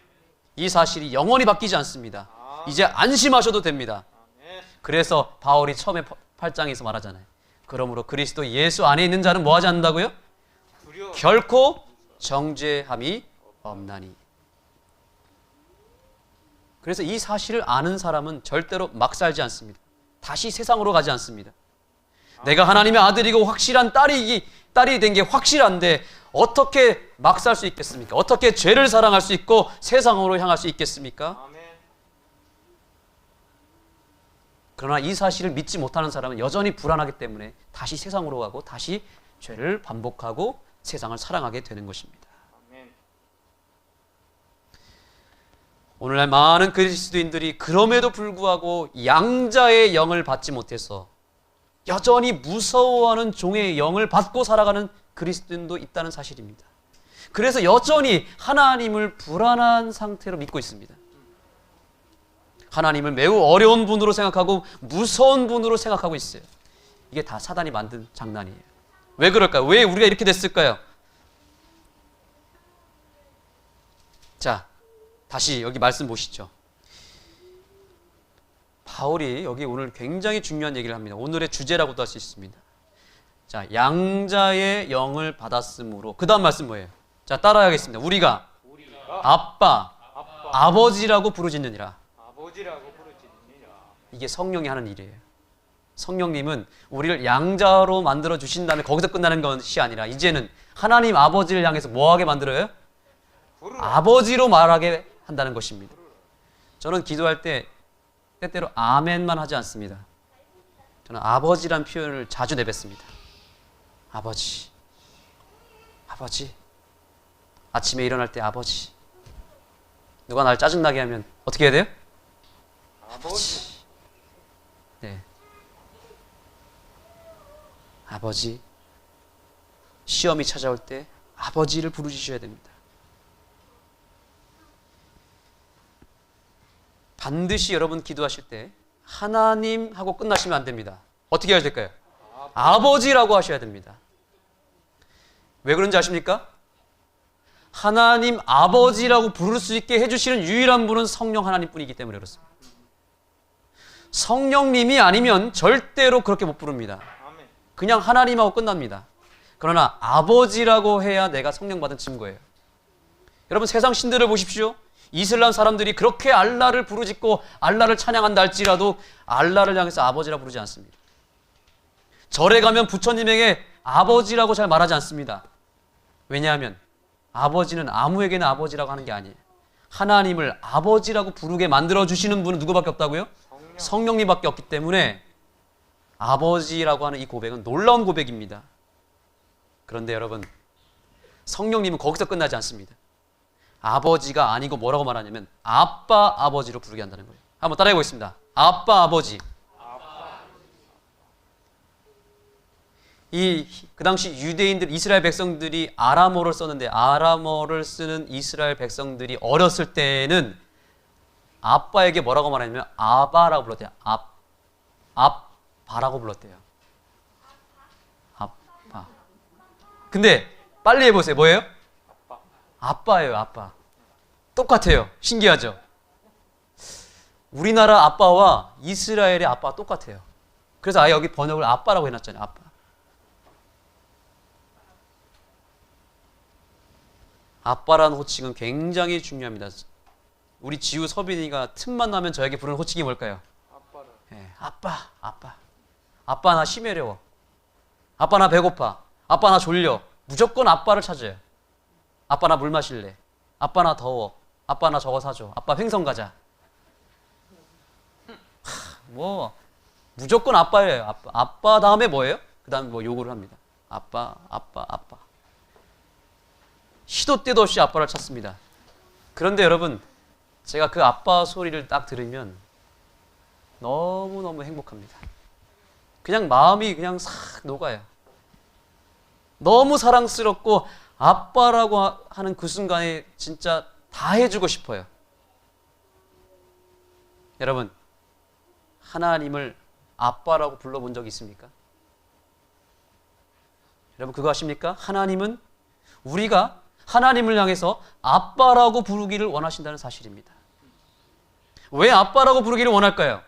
이 사실이 영원히 바뀌지 않습니다. 이제 안심하셔도 됩니다. 아멘. 그래서 바울이 처음에 8장에서 말하잖아요. 그러므로 그리스도 예수 안에 있는 자는 뭐 하지 않는다고요? 두려워. 결코 정죄함이 없나니. 그래서 이 사실을 아는 사람은 절대로 막 살지 않습니다. 다시 세상으로 가지 않습니다. 내가 하나님의 아들이고 확실한 딸이 된 게 확실한데 어떻게 막 살 수 있겠습니까? 어떻게 죄를 사랑할 수 있고 세상으로 향할 수 있겠습니까? 아멘. 그러나 이 사실을 믿지 못하는 사람은 여전히 불안하기 때문에 다시 세상으로 가고 다시 죄를 반복하고 세상을 사랑하게 되는 것입니다. 아멘. 오늘날 많은 그리스도인들이 그럼에도 불구하고 양자의 영을 받지 못해서 여전히 무서워하는 종의 영을 받고 살아가는 그리스도인도 있다는 사실입니다. 그래서 여전히 하나님을 불안한 상태로 믿고 있습니다. 하나님을 매우 어려운 분으로 생각하고 무서운 분으로 생각하고 있어요. 이게 다 사단이 만든 장난이에요. 왜 그럴까요? 왜 우리가 이렇게 됐을까요? 자, 다시 여기 말씀 보시죠. 바울이 여기 오늘 굉장히 중요한 얘기를 합니다. 오늘의 주제라고도 할 수 있습니다. 자, 양자의 영을 받았으므로. 그 다음 말씀 뭐예요? 자, 따라하겠습니다. 우리가 아빠, 아버지라고 부르짖느니라. 아버지라고 부르짖느니라. 이게 성령이 하는 일이에요. 성령님은 우리를 양자로 만들어 주신 다음에 거기서 끝나는 것이 아니라 이제는 하나님 아버지를 향해서 뭐하게 만들어요? 아버지로 말하게 한다는 것입니다. 저는 기도할 때 때때로 아멘만 하지 않습니다. 저는 아버지란 표현을 자주 내뱉습니다. 아버지, 아버지. 아침에 일어날 때 아버지. 누가 날 짜증나게 하면 어떻게 해야 돼요? 아버지. 네. 아버지. 시험이 찾아올 때 아버지를 부르짖으셔야 됩니다. 반드시 여러분 기도하실 때 하나님 하고 끝나시면 안 됩니다. 어떻게 해야 될까요? 아버지라고 하셔야 됩니다. 왜 그런지 아십니까? 하나님 아버지라고 부를 수 있게 해주시는 유일한 분은 성령 하나님뿐이기 때문에 그렇습니다. 성령님이 아니면 절대로 그렇게 못 부릅니다. 그냥 하나님하고 끝납니다. 그러나 아버지라고 해야 내가 성령 받은 증거예요. 여러분 세상 신들을 보십시오. 이슬람 사람들이 그렇게 알라를 부르짖고 알라를 찬양한다 할지라도 알라를 향해서 아버지라 부르지 않습니다. 절에 가면 부처님에게 아버지라고 잘 말하지 않습니다. 왜냐하면 아버지는 아무에게나 아버지라고 하는 게 아니에요. 하나님을 아버지라고 부르게 만들어주시는 분은 누구밖에 없다고요? 성령님밖에 없기 때문에 아버지라고 하는 이 고백은 놀라운 고백입니다. 그런데 여러분 성령님은 거기서 끝나지 않습니다. 아버지가 아니고 뭐라고 말하냐면 아빠 아버지로 부르게 한다는 거예요. 한번 따라해 보겠습니다. 아빠 아버지. 그 당시 유대인들 이스라엘 백성들이 아람어를 썼는데 아람어를 쓰는 이스라엘 백성들이 어렸을 때는 아빠에게 뭐라고 말하냐면 아바라고 불렀대요. 아빠라고 불렀대요. 아빠. 근데 빨리 해보세요. 뭐예요? 아빠예요, 아빠. 똑같아요. 신기하죠? 우리나라 아빠와 이스라엘의 아빠가 똑같아요. 그래서 아예 여기 번역을 아빠라고 해놨잖아요, 아빠. 아빠라는 호칭은 굉장히 중요합니다. 우리 지우 서빈이가 틈만 나면 저에게 부르는 호칭이 뭘까요? 네, 아빠, 아빠. 아빠 나 심해려워. 아빠 나 배고파. 아빠 나 졸려. 무조건 아빠를 찾아요. 아빠 나 물 마실래. 아빠 나 더워. 아빠 나 저거 사줘. 아빠 횡성 가자. 뭐 무조건 아빠예요. 아빠 다음에 뭐예요? 그 다음에 뭐 요구를 합니다. 아빠, 아빠, 아빠. 시도 때도 없이 아빠를 찾습니다. 그런데 여러분 제가 그 아빠 소리를 딱 들으면 너무너무 행복합니다. 그냥 마음이 그냥 싹 녹아요. 너무 사랑스럽고 아빠라고 하는 그 순간에 진짜 다 해주고 싶어요. 여러분 하나님을 아빠라고 불러본 적이 있습니까? 여러분 그거 아십니까? 하나님은 우리가 하나님을 향해서 아빠라고 부르기를 원하신다는 사실입니다. 왜 아빠라고 부르기를 원할까요?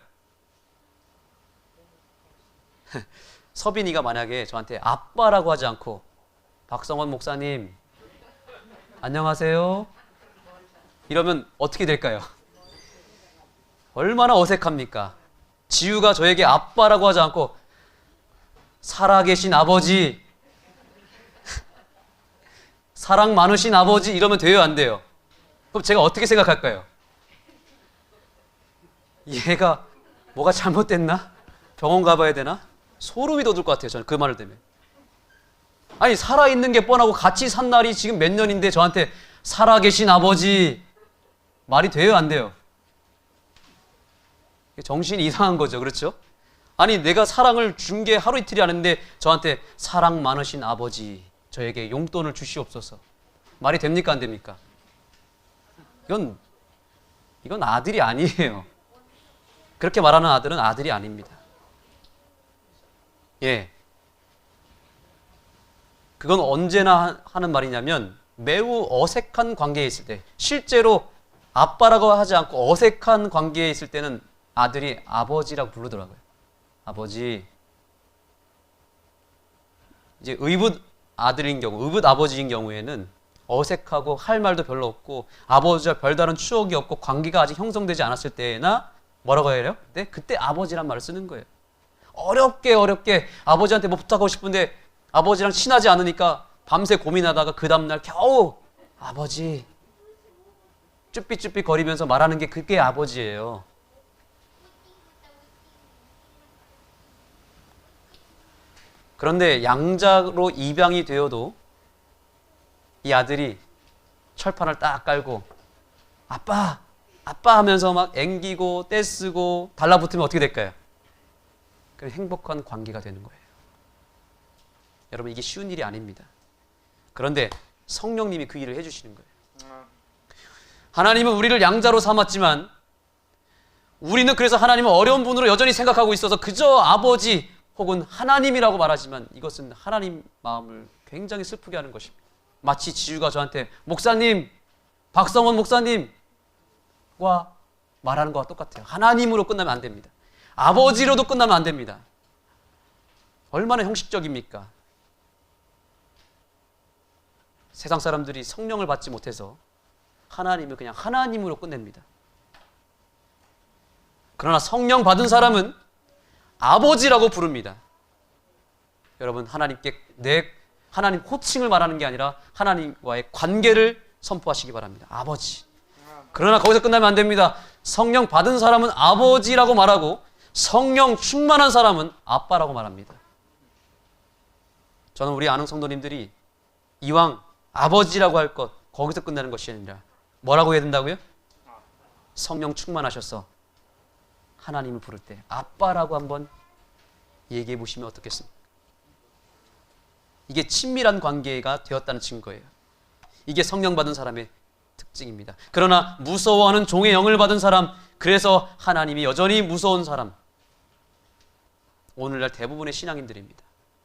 서빈이가 만약에 저한테 아빠라고 하지 않고 박성원 목사님 안녕하세요 이러면 어떻게 될까요? 얼마나 어색합니까? 지우가 저에게 아빠라고 하지 않고 살아계신 아버지 사랑 많으신 아버지 이러면 돼요 안 돼요? 그럼 제가 어떻게 생각할까요? 얘가 뭐가 잘못됐나? 병원 가봐야 되나? 소름이 돋을 것 같아요 저는 그 말을 들으면. 아니 살아있는 게 뻔하고 같이 산 날이 지금 몇 년인데 저한테 살아계신 아버지 말이 돼요 안 돼요? 정신이 이상한 거죠 그렇죠? 아니 내가 사랑을 준 게 하루 이틀이 아닌데 저한테 사랑 많으신 아버지 저에게 용돈을 주시옵소서 말이 됩니까 안 됩니까? 이건 아들이 아니에요. 그렇게 말하는 아들은 아들이 아닙니다. 예. 그건 언제나 하는 말이냐면 매우 어색한 관계에 있을 때 실제로 아빠라고 하지 않고 어색한 관계에 있을 때는 아들이 아버지라고 부르더라고요. 아버지 이제 의붓 아들인 경우, 의붓 아버지인 경우에는 어색하고 할 말도 별로 없고 아버지와 별다른 추억이 없고 관계가 아직 형성되지 않았을 때나 뭐라고 해요? 네? 그때 아버지란 말을 쓰는 거예요. 어렵게 아버지한테 뭐 부탁하고 싶은데 아버지랑 친하지 않으니까 밤새 고민하다가 그 다음날 겨우 아버지 쭈삣쭈삣 거리면서 말하는 게 그게 아버지예요. 그런데 양자로 입양이 되어도 이 아들이 철판을 딱 깔고 아빠 하면서 막 앵기고 떼쓰고 달라붙으면 어떻게 될까요? 그 행복한 관계가 되는 거예요. 여러분 이게 쉬운 일이 아닙니다. 그런데 성령님이 그 일을 해주시는 거예요. 하나님은 우리를 양자로 삼았지만 우리는 그래서 하나님은 어려운 분으로 여전히 생각하고 있어서 그저 아버지 혹은 하나님이라고 말하지만 이것은 하나님 마음을 굉장히 슬프게 하는 것입니다. 마치 지주가 저한테 목사님, 박성원 목사님과 말하는 것과 똑같아요. 하나님으로 끝나면 안 됩니다. 아버지로도 끝나면 안 됩니다. 얼마나 형식적입니까? 세상 사람들이 성령을 받지 못해서 하나님을 그냥 하나님으로 끝냅니다. 그러나 성령 받은 사람은 아버지라고 부릅니다. 여러분 하나님께 하나님 호칭을 말하는 게 아니라 하나님과의 관계를 선포하시기 바랍니다. 아버지. 그러나 거기서 끝나면 안 됩니다. 성령 받은 사람은 아버지라고 말하고 성령 충만한 사람은 아빠라고 말합니다. 저는 우리 아는 성도님들이 이왕 아버지라고 할 것 거기서 끝나는 것이 아니라 뭐라고 해야 된다고요? 성령 충만하셔서 하나님을 부를 때 아빠라고 한번 얘기해 보시면 어떻겠습니까? 이게 친밀한 관계가 되었다는 증거예요. 이게 성령 받은 사람의 특징입니다. 그러나 무서워하는 종의 영을 받은 사람, 그래서 하나님이 여전히 무서운 사람, 오늘날 대부분의 신앙인들입니다.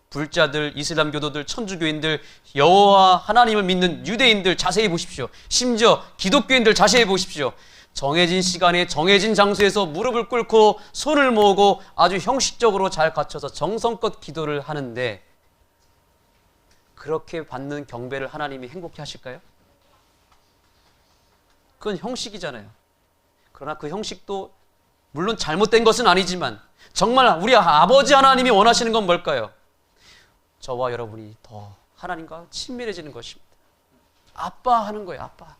불자들, 이슬람 교도들, 천주교인들, 여호와 하나님을 믿는 유대인들 자세히 보십시오. 심지어 기독교인들 자세히 보십시오. 정해진 시간에 정해진 장소에서 무릎을 꿇고 손을 모으고 아주 형식적으로 잘 갖춰서 정성껏 기도를 하는데 그렇게 받는 경배를 하나님이 행복해 하실까요? 그건 형식이잖아요. 그러나 그 형식도 물론 잘못된 것은 아니지만 정말 우리 아버지 하나님이 원하시는 건 뭘까요? 저와 여러분이 더 하나님과 친밀해지는 것입니다. 아빠 하는 거예요. 아빠.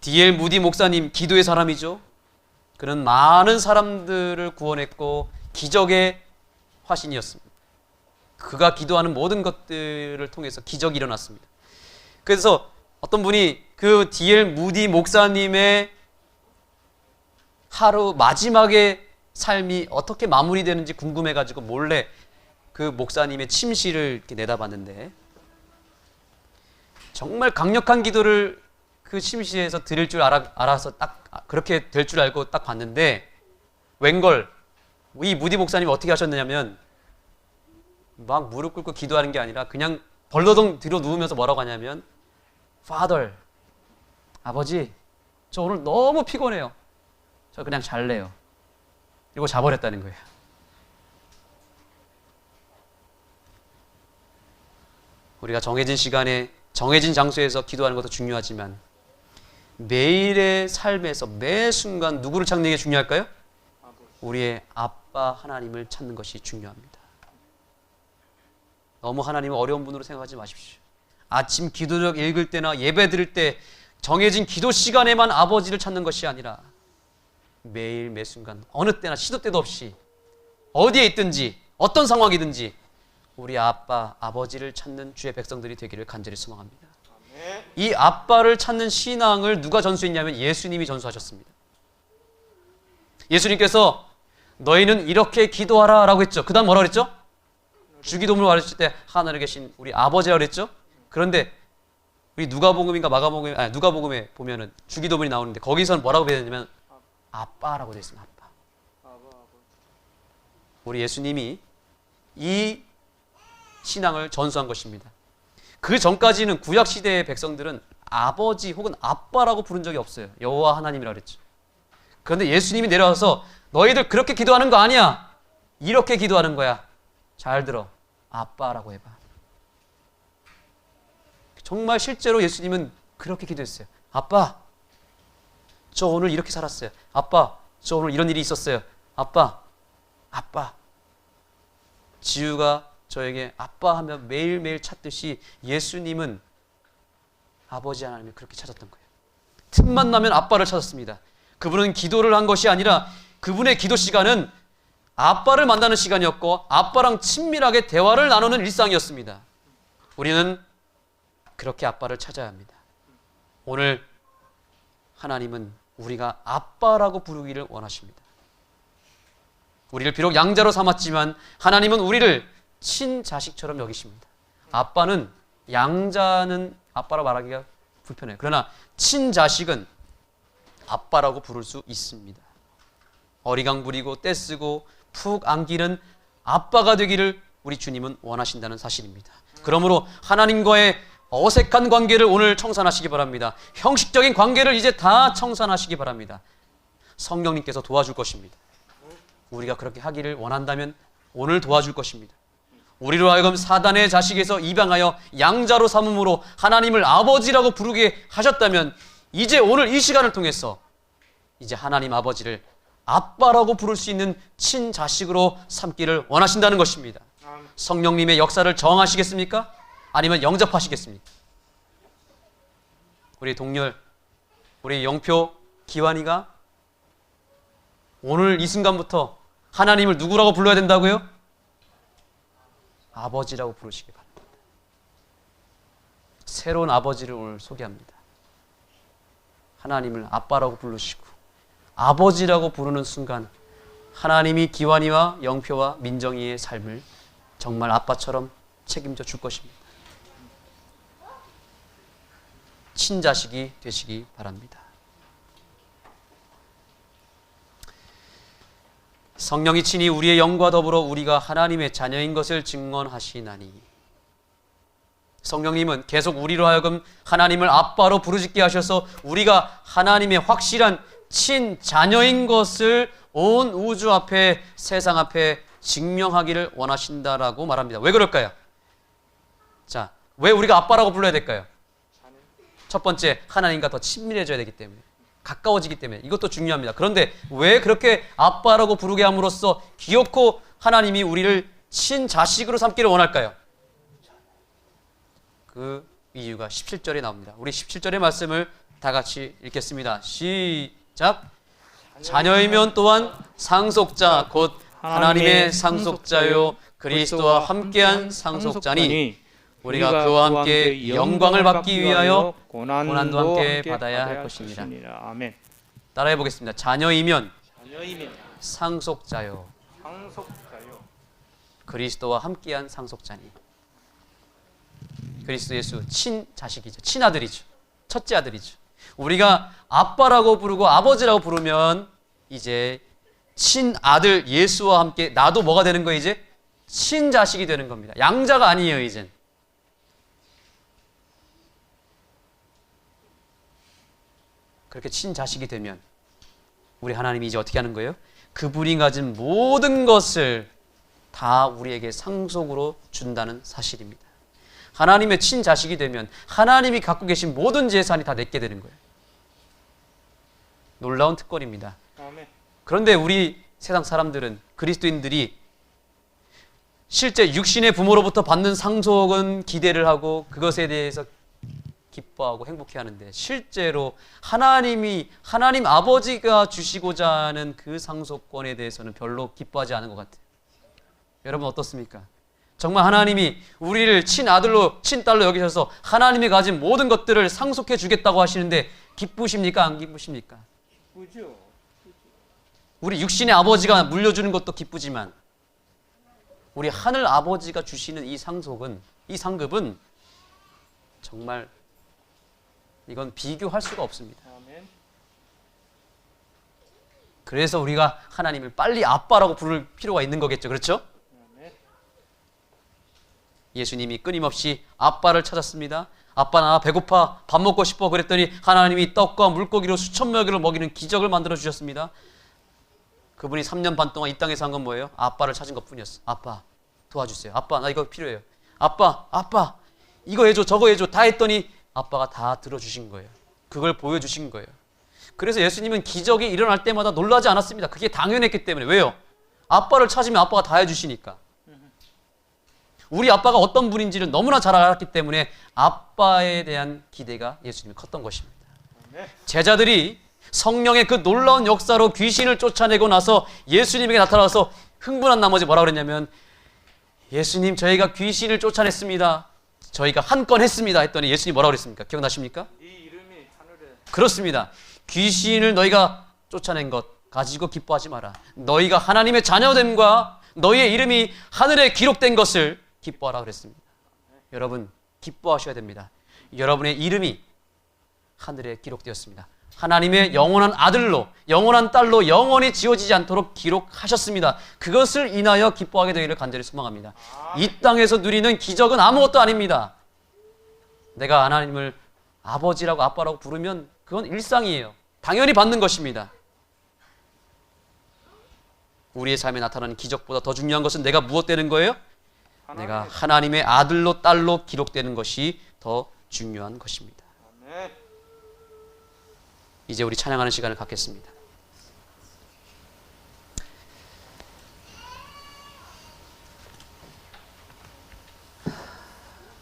D.L. 무디 목사님 기도의 사람이죠. 그는 많은 사람들을 구원했고 기적의 화신이었습니다. 그가 기도하는 모든 것들을 통해서 기적이 일어났습니다. 그래서 어떤 분이 그 D.L. 무디 목사님의 하루 마지막에 삶이 어떻게 마무리되는지 궁금해가지고 몰래 그 목사님의 침실을 이렇게 내다봤는데 정말 강력한 기도를 그 침실에서 드릴 줄 알아서 딱 그렇게 될 줄 알고 딱 봤는데 웬걸 이 무디 목사님이 어떻게 하셨느냐면 막 무릎 꿇고 기도하는 게 아니라 그냥 벌러덩 뒤로 누우면서 뭐라고 하냐면 Father, 아버지 저 오늘 너무 피곤해요. 저 그냥 잘래요. 이러고 자버렸다는 거예요. 우리가 정해진 시간에 정해진 장소에서 기도하는 것도 중요하지만 매일의 삶에서 매 순간 누구를 찾는 게 중요할까요? 우리의 아빠 하나님을 찾는 것이 중요합니다. 너무 하나님을 어려운 분으로 생각하지 마십시오. 아침 기도적 읽을 때나 예배 드릴 때 정해진 기도 시간에만 아버지를 찾는 것이 아니라 매일 매 순간 어느 때나 시도 때도 없이 어디에 있든지 어떤 상황이든지 우리 아빠, 아버지를 찾는 주의 백성들이 되기를 간절히 소망합니다. 이 아빠를 찾는 신앙을 누가 전수했냐면 예수님이 전수하셨습니다. 예수님께서 너희는 이렇게 기도하라 라고 했죠. 그 다음 뭐라 그랬죠? 주기도문을 가르칠 때 하늘에 계신 우리 아버지라고 그랬죠. 그런데 우리 누가복음에 보면은 주기도문이 나오는데 거기서는 뭐라고 배워야 되냐면 아빠라고 되어 있습니다. 아빠. 우리 예수님이 이 신앙을 전수한 것입니다. 그 전까지는 구약 시대의 백성들은 아버지 혹은 아빠라고 부른 적이 없어요. 여호와 하나님이라고 그랬죠. 그런데 예수님이 내려와서 너희들 그렇게 기도하는 거 아니야. 이렇게 기도하는 거야. 잘 들어. 아빠라고 해봐. 정말 실제로 예수님은 그렇게 기도했어요. 아빠, 저 오늘 이렇게 살았어요. 아빠, 저 오늘 이런 일이 있었어요. 아빠, 아빠. 지우가 저에게 아빠 하면 매일매일 찾듯이 예수님은 아버지 하나님을 그렇게 찾았던 거예요. 틈만 나면 아빠를 찾았습니다. 그분은 기도를 한 것이 아니라 그분의 기도 시간은 아빠를 만나는 시간이었고 아빠랑 친밀하게 대화를 나누는 일상이었습니다. 우리는 그렇게 아빠를 찾아야 합니다. 오늘 하나님은 우리가 아빠라고 부르기를 원하십니다. 우리를 비록 양자로 삼았지만 하나님은 우리를 친자식처럼 여기십니다. 아빠는, 양자는 아빠라 말하기가 불편해요. 그러나 친자식은 아빠라고 부를 수 있습니다. 어리광 부리고 떼쓰고 푹 안기는 아빠가 되기를 우리 주님은 원하신다는 사실입니다. 그러므로 하나님과의 어색한 관계를 오늘 청산하시기 바랍니다. 형식적인 관계를 이제 다 청산하시기 바랍니다. 성령님께서 도와줄 것입니다. 우리가 그렇게 하기를 원한다면 오늘 도와줄 것입니다. 우리로 하여금 사단의 자식에서 입양하여 양자로 삼음으로 하나님을 아버지라고 부르게 하셨다면 이제 오늘 이 시간을 통해서 이제 하나님 아버지를 아빠라고 부를 수 있는 친자식으로 삼기를 원하신다는 것입니다. 성령님의 역사를 저항하시겠습니까? 아니면 영접하시겠습니까? 우리 동열, 우리 영표, 기환이가 오늘 이 순간부터 하나님을 누구라고 불러야 된다고요? 아버지라고 부르시기 바랍니다. 새로운 아버지를 오늘 소개합니다. 하나님을 아빠라고 부르시고 아버지라고 부르는 순간 하나님이 기환이와 영표와 민정이의 삶을 정말 아빠처럼 책임져 줄 것입니다. 친자식이 되시기 바랍니다. 성령이 친히 우리의 영과 더불어 우리가 하나님의 자녀인 것을 증언하시나니. 성령님은 계속 우리로 하여금 하나님을 아빠로 부르짖게 하셔서 우리가 하나님의 확실한 친자녀인 것을 온 우주 앞에, 세상 앞에 증명하기를 원하신다라고 말합니다. 왜 그럴까요? 자, 왜 우리가 아빠라고 불러야 될까요? 첫 번째, 하나님과 더 친밀해져야 되기 때문에, 가까워지기 때문에. 이것도 중요합니다. 그런데 왜 그렇게 아빠라고 부르게 함으로써 기어코 하나님이 우리를 친자식으로 삼기를 원할까요? 그 이유가 17절에 나옵니다. 우리 17절의 말씀을 다 같이 읽겠습니다. 시작. 자녀이면 또한 상속자 곧 하나님의 상속자요 그리스도와 함께한 상속자니 우리가 그와 함께 영광을 받기 위하여 고난도 함께 받아야 할 것입니다. 아멘. 따라해 보겠습니다. 자녀이면 자녀이면 상속자요 상속자요 그리스도와 함께한 상속자니. 그리스도 예수 친자식이죠. 친아들이죠. 첫째 아들이죠. 우리가 아빠라고 부르고 아버지라고 부르면 이제 친아들 예수와 함께 나도 뭐가 되는 거예요? 이제 친자식이 되는 겁니다. 양자가 아니에요. 이젠. 그렇게 친자식이 되면 우리 하나님이 이제 어떻게 하는 거예요? 그분이 가진 모든 것을 다 우리에게 상속으로 준다는 사실입니다. 하나님의 친자식이 되면 하나님이 갖고 계신 모든 재산이 다 내게 되는 거예요. 놀라운 특권입니다. 아멘. 그런데 우리 세상 사람들은, 그리스도인들이 실제 육신의 부모로부터 받는 상속은 기대를 하고 그것에 대해서 기뻐하고 행복해하는데 실제로 하나님 아버지가 주시고자 하는 그 상속권에 대해서는 별로 기뻐하지 않은 것 같아요. 여러분 어떻습니까? 정말 하나님이 우리를 친아들로 친딸로 여기셔서 하나님이 가진 모든 것들을 상속해 주겠다고 하시는데 기쁘십니까? 안 기쁘십니까? 기쁘죠. 우리 육신의 아버지가 물려주는 것도 기쁘지만 우리 하늘 아버지가 주시는 이 상속은, 이 상급은 정말 이건 비교할 수가 없습니다. 아멘. 그래서 우리가 하나님을 빨리 아빠라고 부를 필요가 있는 거겠죠. 그렇죠? 아멘. 예수님이 끊임없이 아빠를 찾았습니다. 아빠 나 배고파 밥 먹고 싶어 그랬더니 하나님이 떡과 물고기로 수천 명을 먹이는 기적을 만들어 주셨습니다. 그분이 3년 반 동안 이 땅에서 한 건 뭐예요? 아빠를 찾은 것뿐이었어. 아빠 도와주세요. 아빠, 나 이거 필요해요. 아빠, 이거 해줘, 저거 해줘. 다 했더니 아빠가 다 들어주신 거예요. 그걸 보여주신 거예요. 그래서 예수님은 기적이 일어날 때마다 놀라지 않았습니다. 그게 당연했기 때문에. 왜요? 아빠를 찾으면 아빠가 다 해주시니까. 우리 아빠가 어떤 분인지를 너무나 잘 알았기 때문에 아빠에 대한 기대가 예수님이 컸던 것입니다. 제자들이 성령의 그 놀라운 역사로 귀신을 쫓아내고 나서 예수님에게 나타나서 흥분한 나머지 뭐라 그랬냐면, 예수님, 저희가 귀신을 쫓아냈습니다. 저희가 한 건 했습니다. 했더니 예수님이 뭐라고 그랬습니까? 기억나십니까? 네 이름이 하늘에 그렇습니다. 귀신을 너희가 쫓아낸 것 가지고 기뻐하지 마라. 너희가 하나님의 자녀됨과 너희의 이름이 하늘에 기록된 것을 기뻐하라 그랬습니다. 여러분, 기뻐하셔야 됩니다. 여러분의 이름이 하늘에 기록되었습니다. 하나님의 영원한 아들로, 영원한 딸로 영원히 지워지지 않도록 기록하셨습니다. 그것을 인하여 기뻐하게 되기를 간절히 소망합니다. 이 땅에서 누리는 기적은 아무것도 아닙니다. 내가 하나님을 아버지라고 아빠라고 부르면 그건 일상이에요. 당연히 받는 것입니다. 우리의 삶에 나타나는 기적보다 더 중요한 것은 내가 무엇 되는 거예요? 내가 하나님의 아들로 딸로 기록되는 것이 더 중요한 것입니다. 아멘. 이제 우리 찬양하는 시간을 갖겠습니다.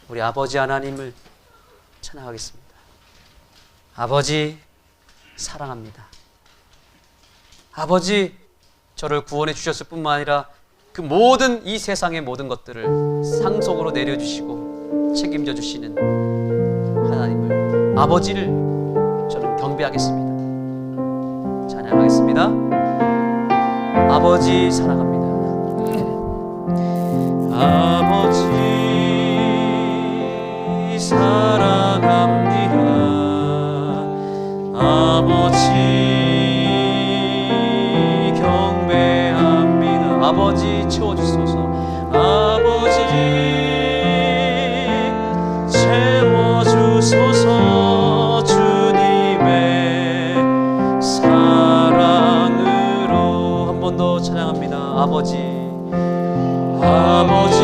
우리 아버지 하나님을 찬양하겠습니다. 아버지, 사랑합니다. 아버지, 저를 구원해 주셨을 뿐만 아니라 그 모든 이 세상의 모든 것들을 상속으로 내려주시고 책임져 주시는 하나님을, 아버지를 저는 경배하겠습니다. 찬양하겠습니다. 아버지 사랑합니다. 아버지 사랑합니다. 아버지 경배합니다. 아버지 채워주소서. 아버지 채워주소서. 주님의 사랑으로. 한 번 더 찬양합니다. 아버지, 아버지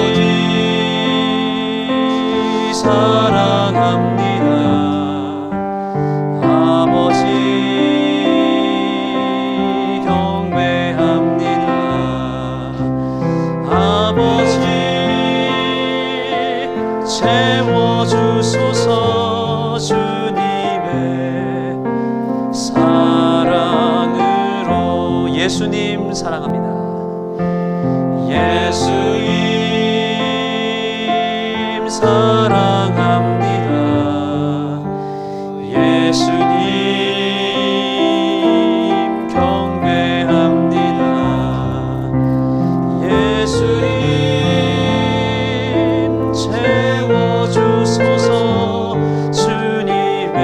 사랑합니다. 아버지 경배합니다. 아버지 채워주소서. 주님의 사랑으로. 예수님 사랑합니다. 예수님 사랑합니다. 예수님 경배합니다. 예수님 채워주소서. 주님의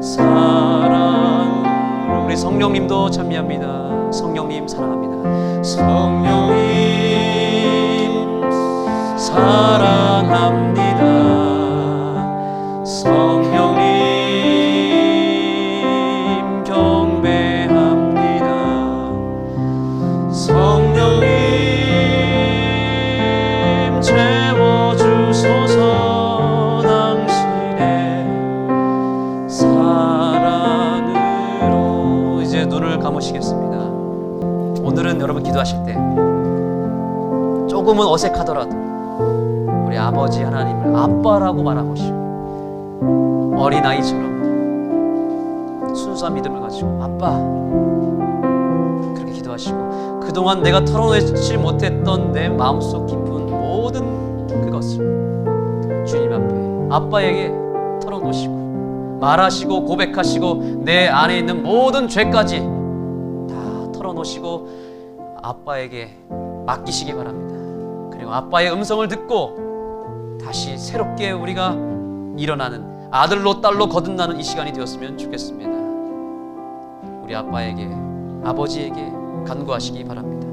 사랑. 우리 성령님도 찬미합니다. 성령님 사랑합니다. 성령님 사랑합니다. 성령님 경배합니다. 성령님 채워주소서. 당신의 사랑으로. 이제 눈을 감으시겠습니다. 오늘은 여러분 기도하실 때 조금은 어색하더라도 우리 아버지 하나님을 아빠라고 말하고 어린아이처럼 순수한 믿음을 가지고 아빠, 그렇게 기도하시고 그동안 내가 털어내지 못했던 내 마음속 깊은 모든 그것을 주님 앞에 아빠에게 털어놓으시고 말하시고 고백하시고 내 안에 있는 모든 죄까지 다 털어놓으시고 아빠에게 맡기시기 바랍니다. 그리고 아빠의 음성을 듣고 다시 새롭게 우리가 일어나는, 아들로 딸로 거듭나는 이 시간이 되었으면 좋겠습니다. 우리 아빠에게, 아버지에게 간구하시기 바랍니다.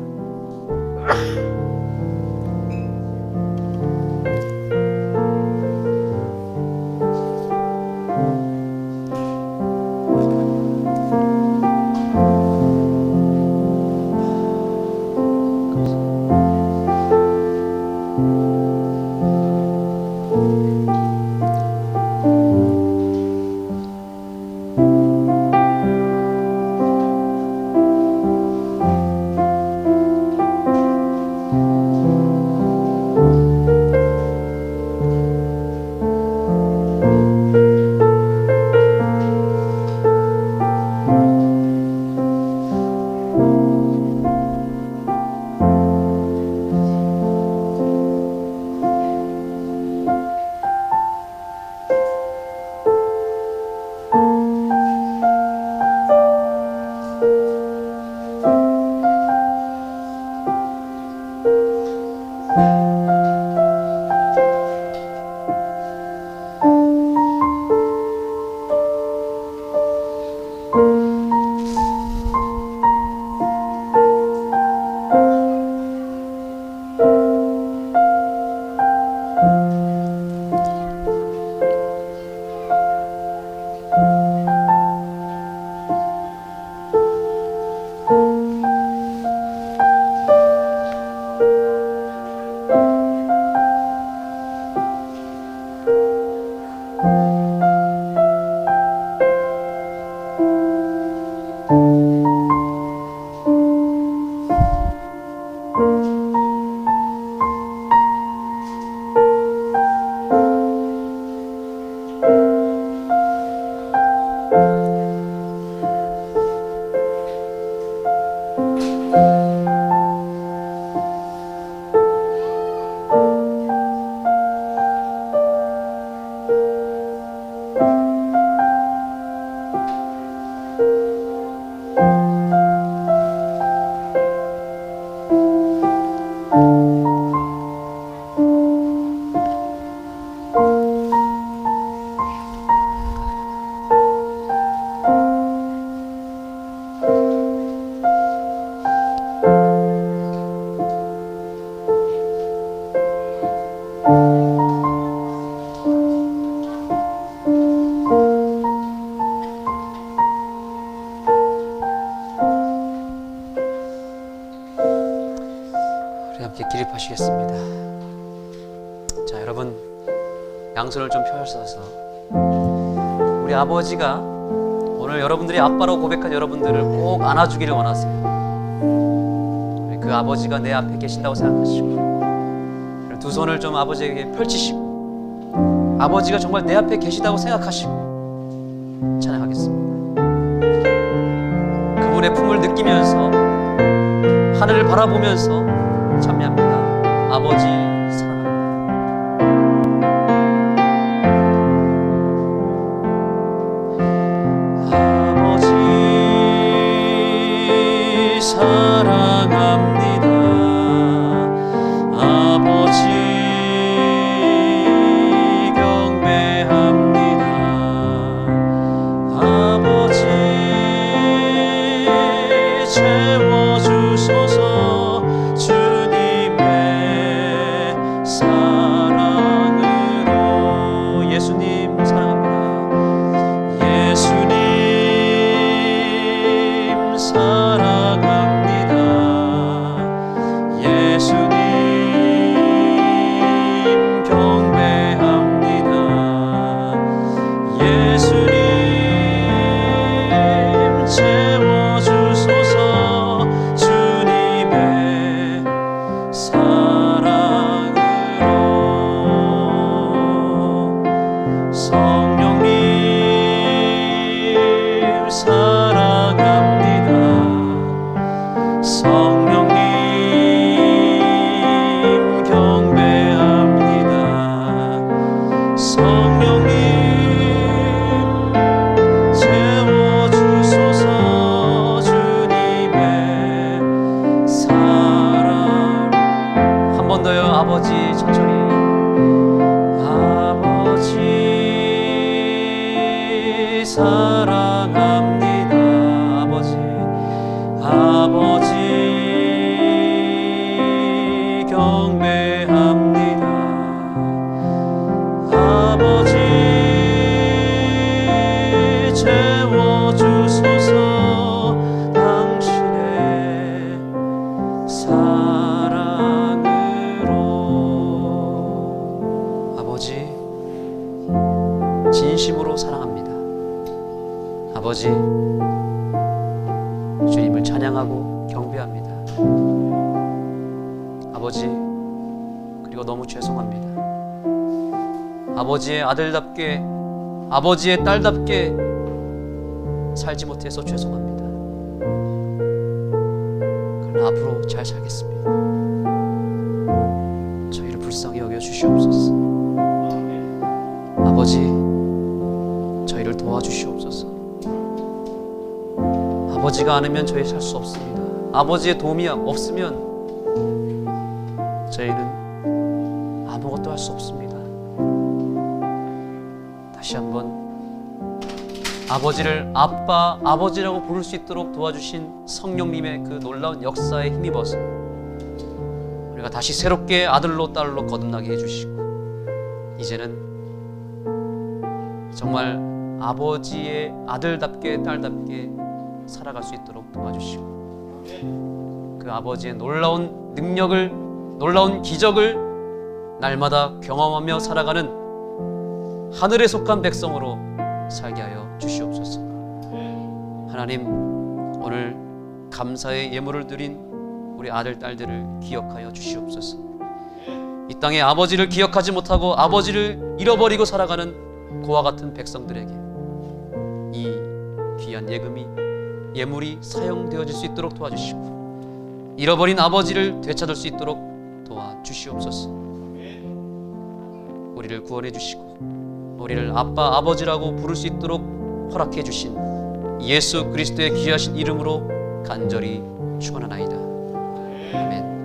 양손을 좀 펴셔서 우리 아버지가 오늘 여러분들이 아빠라고 고백한 여러분들을 꼭 안아주기를 원하세요. 그 아버지가 내 앞에 계신다고 생각하시고 두 손을 좀 아버지에게 펼치시고 아버지가 정말 내 앞에 계시다고 생각하시고 찬양하겠습니다. 그분의 품을 느끼면서 하늘을 바라보면서 찬미합니다. 아버지 사랑합니다. 아버지 사랑합니다. 아버지 경배합니다. 아버지 채워주소서 주님의 사랑으로. 예수님 사랑합니다. 예수님 사랑합니다. 예수님 경배합니다. 예수님 채워주소서 주님의 사랑으로. 성령님 사랑합니다. 성령님 경배합니다. 성령님 채워주소서 주님의 사랑. 한 번 더요. 아버지 천천히. 아버지 사랑합니다. 아버지 아버지 경배합니다. 아버지 채워주소서 당신의 사랑으로. 아버지 진심으로 사랑합니다. 아버지 주님을 찬양하고 경배합니다. 아버지 그리고 너무 죄송합니다. 아버지의 아들답게 아버지의 딸답게 살지 못해서 죄송합니다. 그러나 앞으로 잘 살겠습니다. 저희를 불쌍히 여겨 주시옵소서. 아버지 저희를 도와주시옵소서. 아버지가 않으면 저희 살 수 없습니다. 아버지의 도움이 없으면 저희는 아무것도 할 수 없습니다. 다시 한번 아버지를 아빠, 아버지라고 부를 수 있도록 도와주신 성령님의 그 놀라운 역사에 힘입어서 우리가 다시 새롭게 아들로 딸로 거듭나게 해주시고 이제는 정말 아버지의 아들답게 딸답게 살아갈 수 있도록 도와주시고 그 아버지의 놀라운 능력을, 놀라운 기적을 날마다 경험하며 살아가는 하늘에 속한 백성으로 살게 하여 주시옵소서. 하나님, 오늘 감사의 예물을 드린 우리 아들, 딸들을 기억하여 주시옵소서. 이 땅에 아버지를 기억하지 못하고 아버지를 잃어버리고 살아가는 그와 같은 백성들에게 이 귀한 예물이 사용되어질 수 있도록 도와주시고 잃어버린 아버지를 되찾을 수 있도록 도와주시옵소서. 우리를 구원해 주시고 우리를 아빠, 아버지라고 부를 수 있도록 허락해 주신 예수 그리스도의 귀하신 이름으로 간절히 축원하나이다. 아멘.